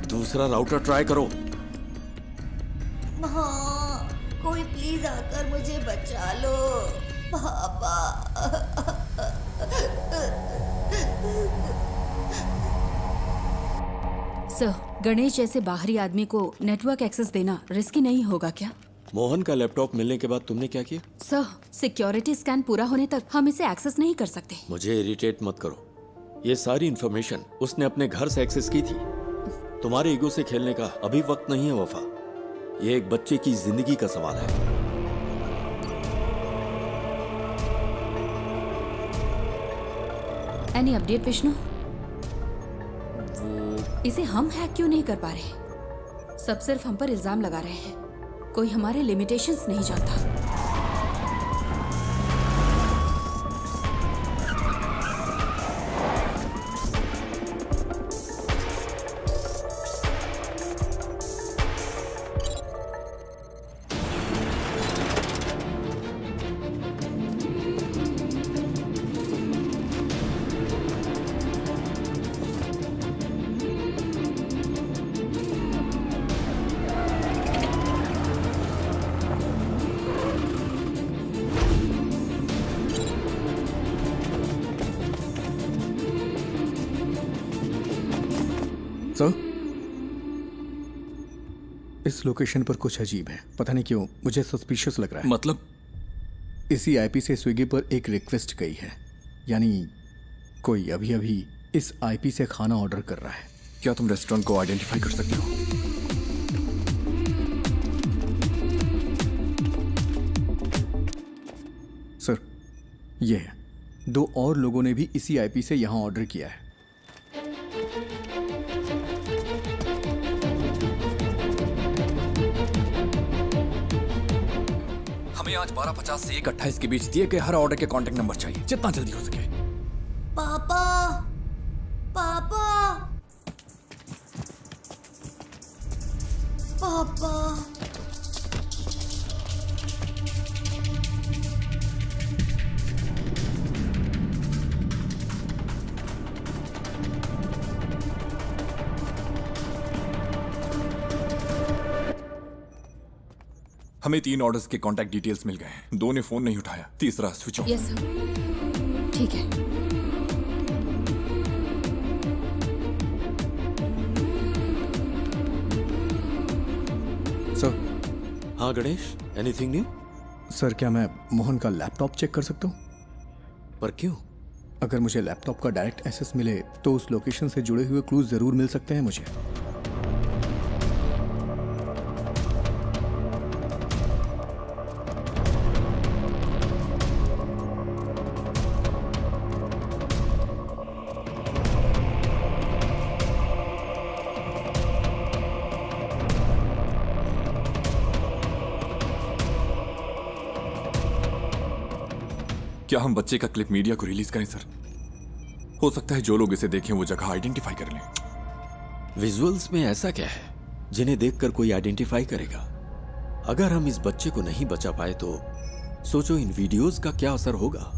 दूसरा राउटर ट्राई करो।
हाँ, कोई प्लीज आकर मुझे बचा लो पापा।
सर, गणेश जैसे बाहरी आदमी को नेटवर्क एक्सेस देना रिस्की नहीं होगा क्या?
मोहन का लैपटॉप मिलने के बाद तुमने क्या किया?
सर, सिक्योरिटी स्कैन पूरा होने तक हम इसे एक्सेस नहीं कर सकते।
मुझे इरिटेट मत करो। ये सारी इंफॉर्मेशन उसने अपने घर से एक्सेस की थी। तुम्हारे ईगो से खेलने का अभी वक्त नहीं है वफा। ये एक बच्चे की जिंदगी का सवाल है।
Any update Vishnu? इसे हम हैक क्यों नहीं कर पा रहे? सब सिर्फ हम पर इल्जाम लगा रहे हैं। कोई हमारे लिमिटेशंस नहीं जानता।
सर, इस लोकेशन पर कुछ अजीब है। पता नहीं क्यों मुझे सस्पिशियस लग रहा है।
मतलब?
इसी आईपी से स्विगी पर एक रिक्वेस्ट गई है, यानी कोई अभी अभी इस आईपी से खाना ऑर्डर कर रहा है।
क्या तुम रेस्टोरेंट को आइडेंटिफाई कर सकते हो?
सर, ये है। 2 और लोगों ने भी इसी आईपी से यहां ऑर्डर किया है।
हमें आज 12:50 से 1:28 के बीच दिए गए हर ऑर्डर के कांटेक्ट नंबर चाहिए, जितना जल्दी हो सके।
पापा पापा पापा,
हमें 3 ऑर्डर्स के कांटेक्ट डिटेल्स मिल गए हैं। 2 ने फोन नहीं उठाया, तीसरा स्विच ऑफ।
यस सर, ठीक है।
सर।
हाँ गणेश, एनीथिंग न्यू?
सर, क्या मैं मोहन का लैपटॉप चेक कर सकता हूँ?
पर क्यों?
अगर मुझे लैपटॉप का डायरेक्ट एक्सेस मिले तो उस लोकेशन से जुड़े हुए क्लूज जरूर मिल सकते हैं मुझे।
क्या हम बच्चे का क्लिप मीडिया को रिलीज करें सर? हो सकता है जो लोग इसे देखें वो जगह आइडेंटिफाई कर लें।
विजुअल्स में ऐसा क्या है जिन्हें देखकर कोई आइडेंटिफाई करेगा? अगर हम इस बच्चे को नहीं बचा पाए तो सोचो इन वीडियोस का क्या असर होगा।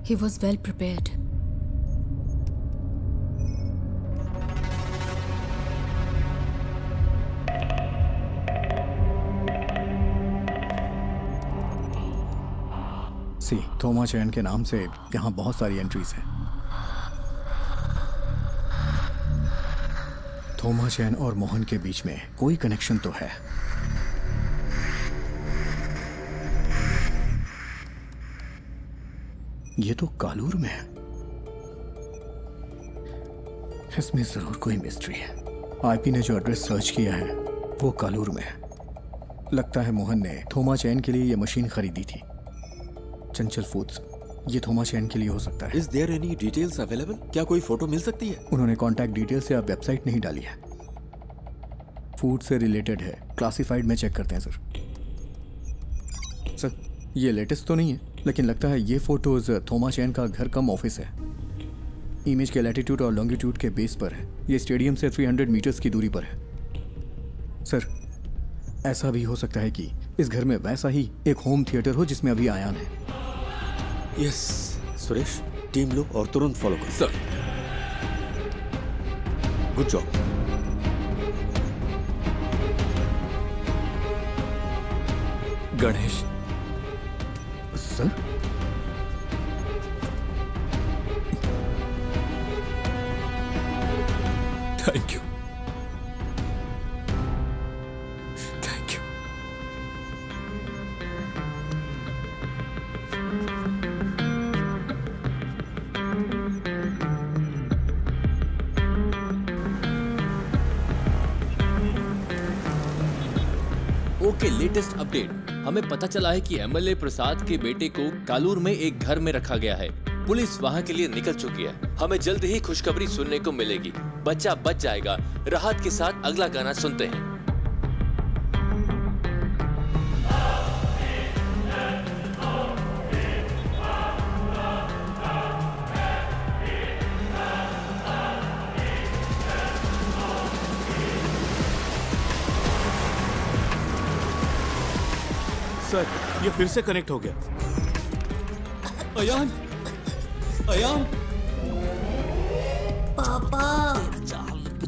He was well prepared.
सी थोमा चैन के नाम से यहाँ बहुत सारी एंट्रीज हैं। थोमा चैन और मोहन के बीच में कोई कनेक्शन तो है। ये तो कालूर में है। इसमें जरूर कोई मिस्ट्री है। आईपी ने जो एड्रेस सर्च किया है वो कालूर में है। लगता है मोहन ने थोमा चैन के लिए ये मशीन खरीदी थी। चंचल फूड्स, ये थोमा चैन के लिए हो सकता है।
Is there any details available? क्या कोई फोटो मिल सकती है?
उन्होंने कॉन्टैक्ट डिटेल से अब वेबसाइट नहीं डाली है। फूड से रिलेटेड है, क्लासिफाइड में चेक करते हैं सर। सर ये लेटेस्ट तो नहीं है, लेकिन लगता है ये फोटोज थोमा चैन का घर कम ऑफिस है। इमेज के लैटिट्यूड और लॉन्गिट्यूड के बेस पर है। ये स्टेडियम से 300 मीटर्स की दूरी पर है। सर ऐसा भी हो सकता है कि इस घर में वैसा ही एक होम थिएटर हो जिसमें अभी आयान है।
यस सुरेश, टीम लो और तुरंत फॉलो करो।
Sir
good job.
Ganesh
sir
thank you, thank you.
Okay, latest update. हमें पता चला है कि एमएलए प्रसाद के बेटे को कालूर में एक घर में रखा गया है। पुलिस वहां के लिए निकल चुकी है। हमें जल्द ही खुशखबरी सुनने को मिलेगी। बच्चा बच जाएगा। राहत के साथ अगला गाना सुनते हैं।
सर ये फिर से कनेक्ट हो गया।
अयान, अयान,
पापा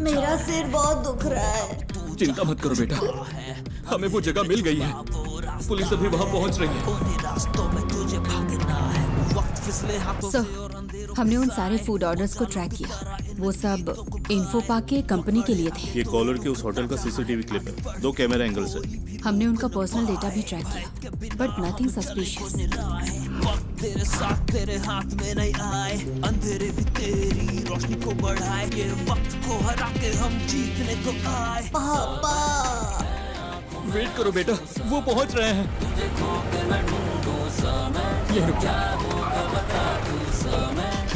मेरा सिर बहुत दुख रहा है।
चिंता मत करो बेटा, हमें वो जगह मिल गई है। पुलिस अभी वहां पहुंच रही है।
सर, हमने उन सारे फूड ऑर्डर्स को ट्रैक किया। वो सब इन्फो पार्क के कंपनी के लिए थे।
ये कॉलर के उस होटल का सीसीटीवी क्लिप है। 2 कैमरा एंगल्स है।
हमने उनका पर्सनल डेटा भी ट्रैक किया, बट नथिंग सस्पिशियस।
तेरे साथ तेरे हाथ में नहीं आए, अंधेरे भी तेरी रोशनी को बढ़ाए। ये वक्त को हरा के हम जीतने को आए।
पापा
वेट करो बेटा, वो पहुंच रहे हैं। ये रुक जा।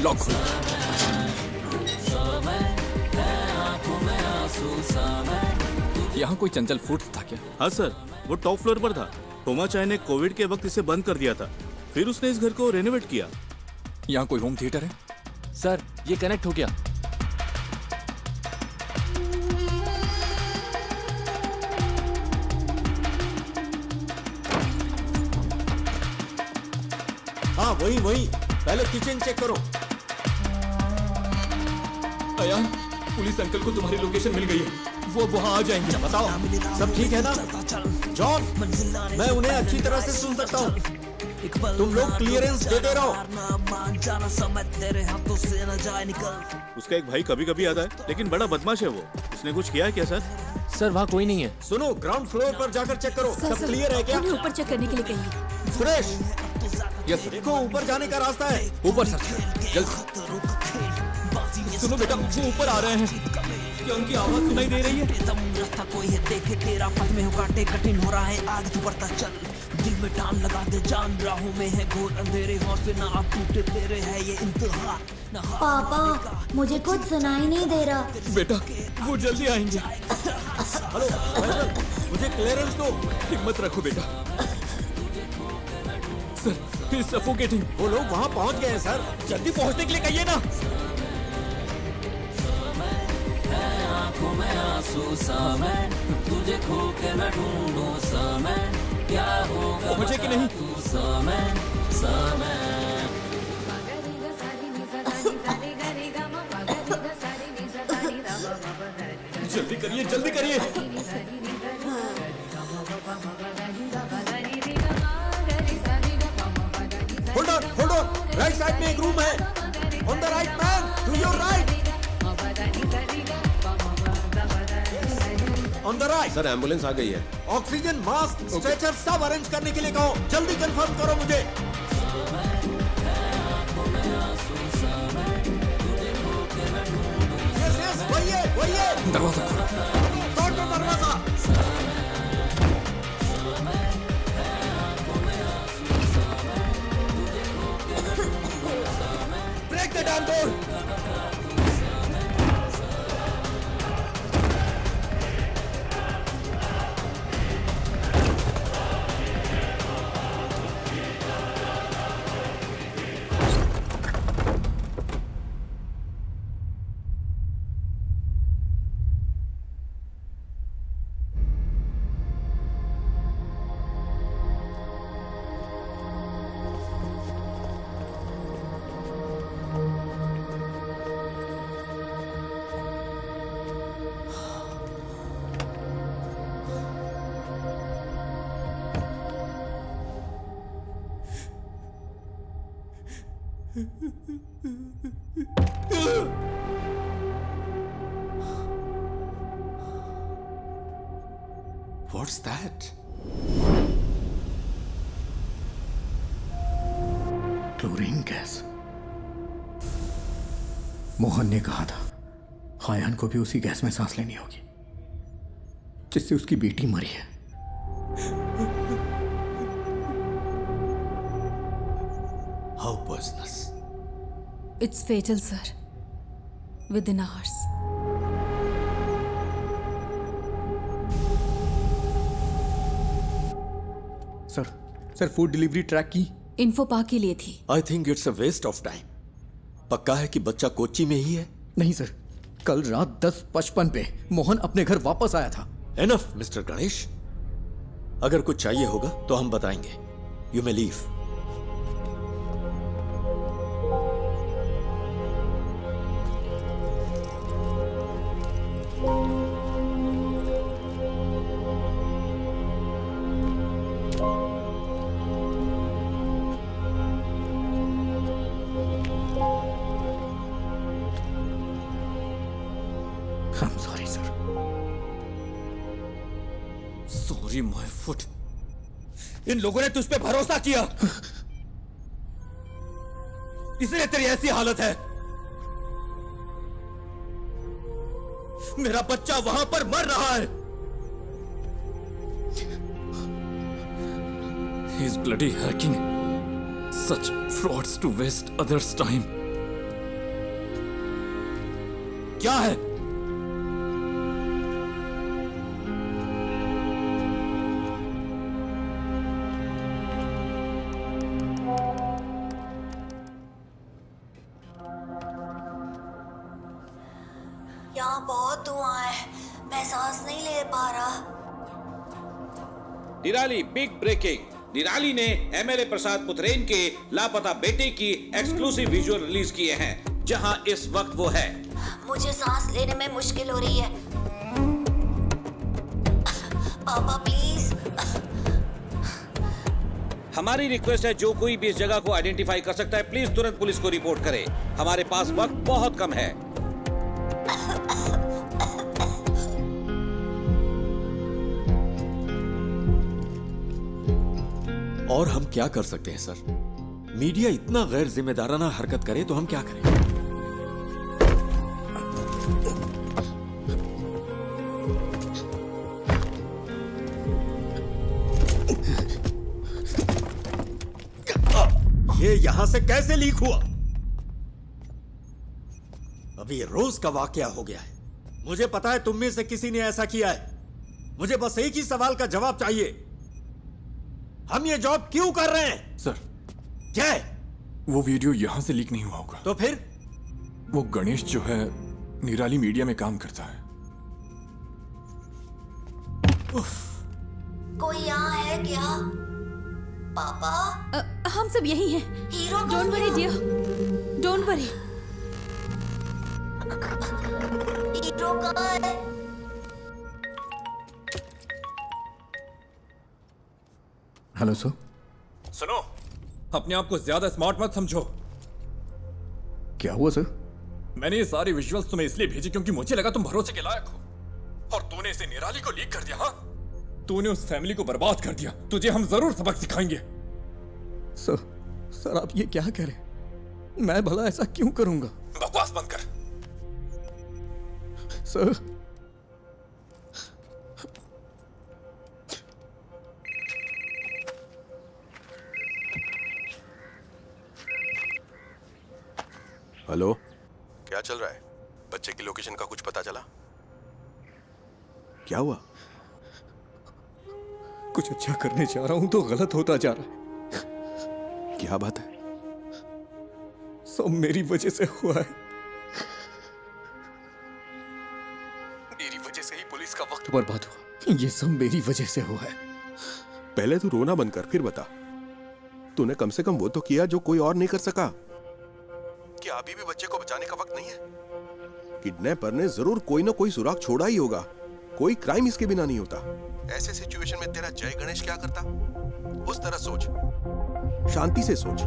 लॉक खोलो। यहाँ कोई चंचल फूड्स था क्या?
हाँ सर, वो टॉप फ्लोर पर था। थोमा चैन ने कोविड के वक्त इसे बंद कर दिया था। फिर उसने इस घर को रेनोवेट किया।
यहाँ कोई होम थिएटर है?
सर ये कनेक्ट हो गया।
हाँ वही वही, पहले किचन चेक करो।
अयान, पुलिस अंकल को तुम्हारी लोकेशन मिल गई है। वो वहाँ आ जाएंगे।
बताओ सब ठीक है ना? जॉन, मैं उन्हें अच्छी तरह से सुन सकता हूँ। तुम लोग क्लियरेंस देते रहो।
उसका एक भाई कभी कभी आता है, लेकिन बड़ा बदमाश है वो। उसने कुछ किया है क्या सर?
सर वहाँ कोई नहीं है।
सुनो, ग्राउंड फ्लोर पर जाकर चेक करो। सब क्लियर है क्या?
ऊपर चेक करने के लिए कहिए।
सुरेश,
यस
देखो ऊपर जाने का रास्ता है।
ऊपर सर, जल्द। सुनो बेटा, वो ऊपर आ रहे हैं। क्या उनकी आवाज सुनाई दे रही है?
रास्ता कोई है देखे तेरा, पथ में हो कांटे, कठिन हो रहा है आगे तू बढ़ता चल। दिल में टान लगा दे जान, राहों में है घोर अंधेरे, हौसले ना आप टूटे तेरे है ये इंतहा।
पापा मुझे कुछ सुनाई नहीं दे रहा।
बेटा वो जल्दी आएंगे।
हेलो फैसल, मुझे क्लियरेंस दो।
हिम्मत रखो बेटा। Sir, he is suffocating.
वो लोग वहाँ पहुँच गए हैं सर।
जल्दी पहुंचने के लिए कहिए ना।
आंखों में आंसू सा मैं, तुझे खो के मैं ढूंढूं सा मैं, क्या होगा
पहुंचे कि नहीं?
तू सा मैं।
जल्दी करिए, जल्दी करिए।
होल्ड ऑन, राइट साइड में एक रूम है। On the right man, to your right. On the right.
Sir ambulance आ गई है।
ऑक्सीजन मास्क स्ट्रेचर सब अरेंज करने के लिए कहो। जल्दी कंफर्म करो मुझे। यस वही है।
दरवाजा खोलो।
तोड़ दो दरवाजा। Break the damn door.
What's that?
Chlorine gas. Mohan ने कहा था हायान को भी उसी गैस में सांस लेनी होगी जिससे उसकी बेटी मरी है।
How poisonous?
It's fatal, sir. Within hours.
Sir food delivery track की
इन्फो पा के लिए थी।
I think it's a waste of time. पक्का है कि बच्चा कोच्चि में ही है?
नहीं सर, कल रात 10:55 पे मोहन अपने घर वापस आया था।
Enough, mister Ganesh. अगर कुछ चाहिए होगा तो हम बताएंगे। You may leave.
I'm sorry, sir.
Sorry, my foot. इन लोगों ने तुझ पे भरोसा किया, इसलिए तेरी ऐसी हालत है। मेरा बच्चा वहां पर मर रहा है। He's bloody hacking such frauds to waste others' time. क्या है?
यहाँ बहुत धुआं है, मैं सांस नहीं ले पा रहा।
निराली बिग ब्रेकिंग। निराली ने एमएलए प्रसाद पुत्रेन के लापता बेटे की एक्सक्लूसिव विजुअल रिलीज किए हैं, जहां इस वक्त वो है।
मुझे सांस लेने में मुश्किल हो रही है। पापा प्लीज।
हमारी रिक्वेस्ट है, जो कोई भी इस जगह को आइडेंटिफाई कर सकता है, प्लीज तुरंत पुलिस को रिपोर्ट करे। हमारे पास वक्त बहुत कम है।
और हम क्या कर सकते हैं सर? मीडिया इतना गैर जिम्मेदाराना हरकत करे तो हम क्या करें? ये यहां से कैसे लीक हुआ? अभी रोज का वाकया हो गया है। मुझे पता है तुम में से किसी ने ऐसा किया है। मुझे बस एक ही सवाल का जवाब चाहिए। हम ये जॉब क्यों कर रहे हैं?
सर,
क्या है?
वो वीडियो यहां से लीक नहीं हुआ होगा।
तो फिर?
वो गणेश जो है निराली मीडिया में काम करता है।
कोई यहाँ है क्या? पापा?
हम सब यही हैं।
Hero
don't worry dear, don't worry.
Hero कहाँ है?
Hello sir.
सुनो, अपने आप को ज्यादा स्मार्ट मत समझो।
क्या हुआ सर?
मैंने ये सारी विजुअल्स तुम्हें इसलिए भेजी क्योंकि मुझे लगा तुम भरोसे के लायक हो, और तूने इसे निराली को लीक कर दिया। हाँ, तूने उस फैमिली को बर्बाद कर दिया। तुझे हम जरूर सबक सिखाएंगे।
सर आप ये क्या कह रहे हैं? मैं भला ऐसा क्यों करूंगा?
बकवास बंद कर।
सर,
हेलो, क्या चल रहा है? बच्चे की लोकेशन का कुछ पता चला? क्या हुआ?
कुछ अच्छा करने जा रहा हूं तो गलत होता जा रहा है।
क्या बात है?
सब मेरी वजह से हुआ है। मेरी वजह से ही पुलिस का वक्त बर्बाद हुआ। ये सब मेरी वजह से हुआ है।
पहले तू रोना बंद कर, फिर बता। तूने कम से कम वो तो किया जो कोई और नहीं कर सका। क्या अभी भी बच्चे को बचाने का वक्त नहीं है? किडनैपर ने जरूर कोई ना कोई सुराग छोड़ा ही होगा। कोई क्राइम इसके बिना नहीं होता। ऐसे सिचुएशन में तेरा जय गणेश क्या करता? उस तरह सोच, शांति से सोच।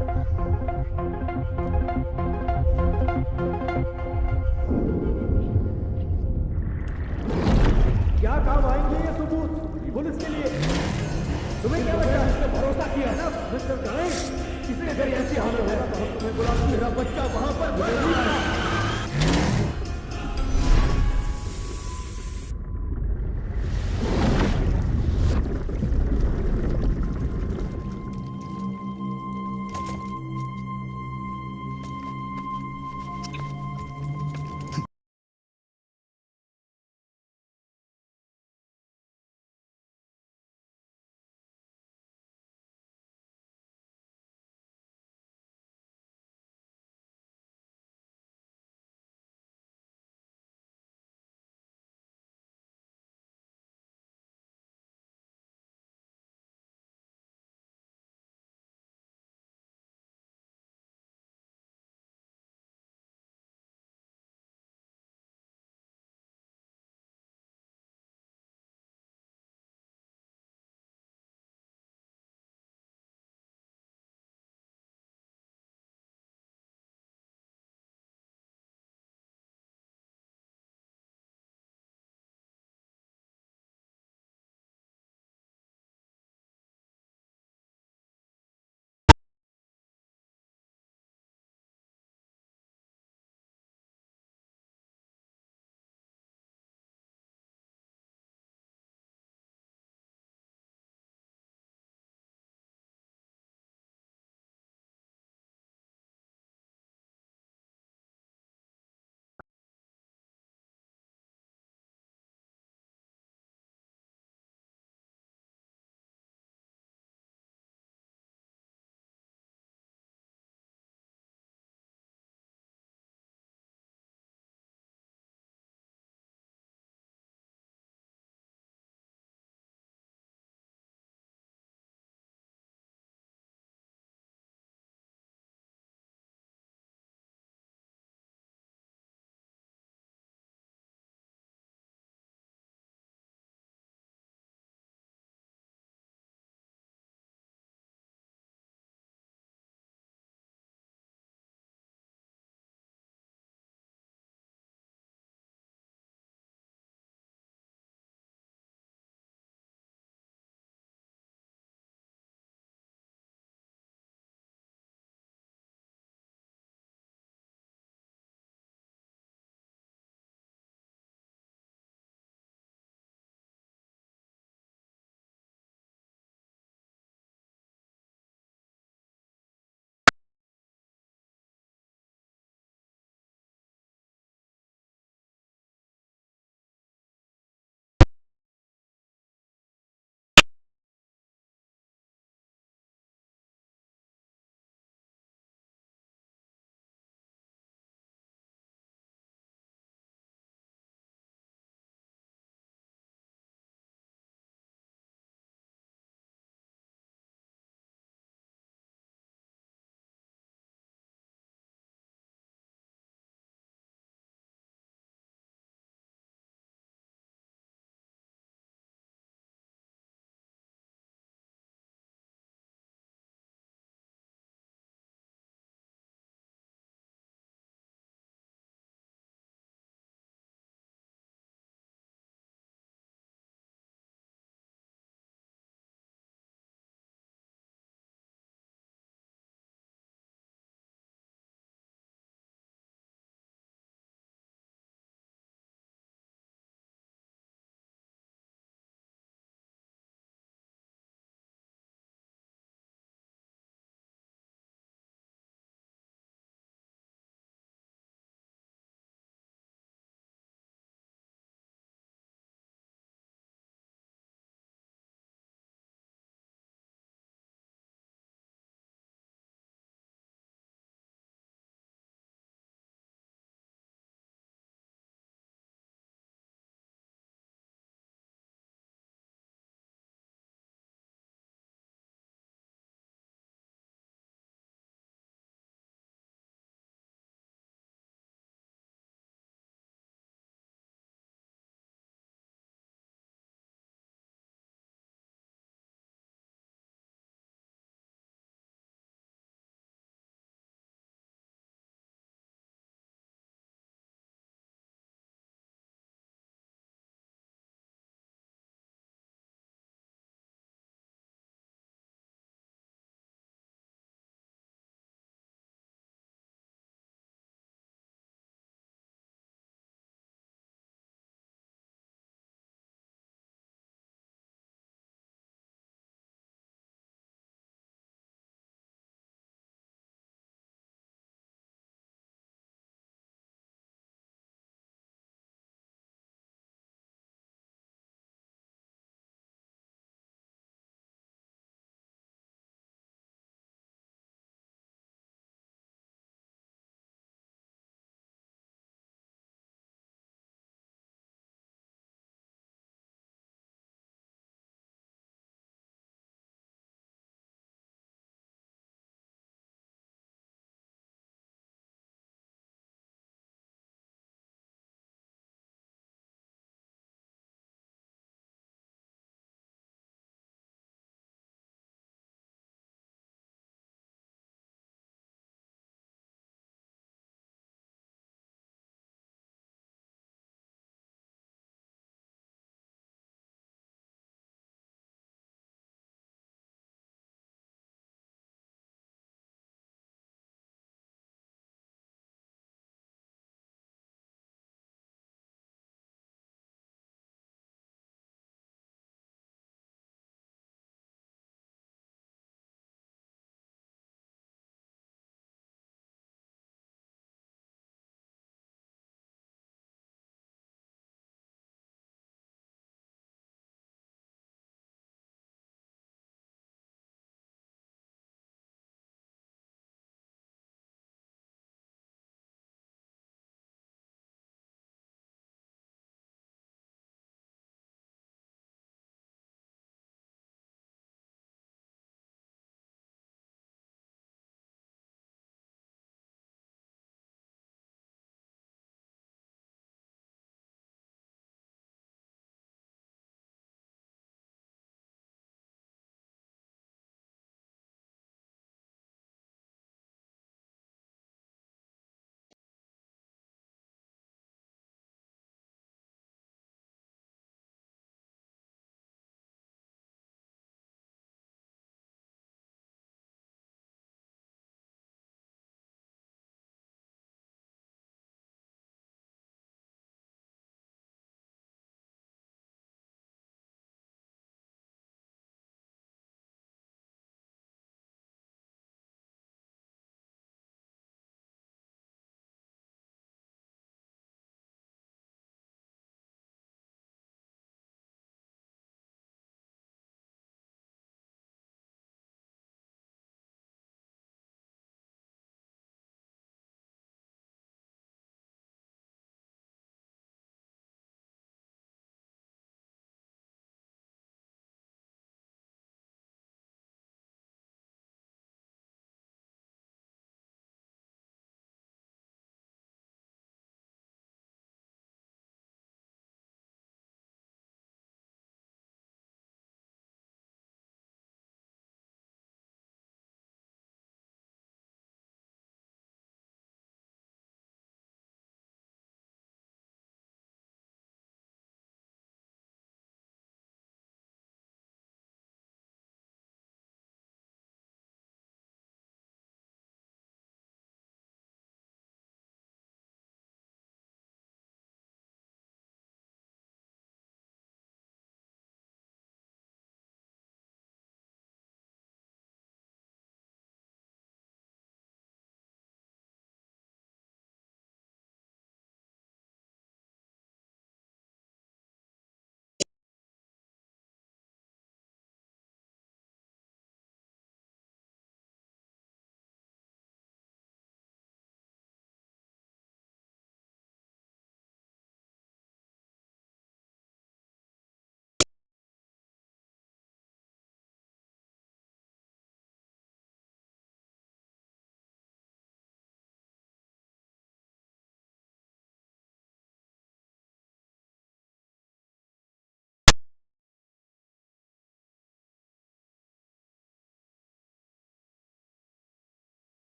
क्या काम आएंगे ये सबूत पुलिस के लिए? तुम्हें क्या लगता है? इसने भरोसा किया है ना मिस्टर गणेश? किसी अगर ऐसी हालत है तो हम तुम्हें बुला, मेरा बच्चा वहां पर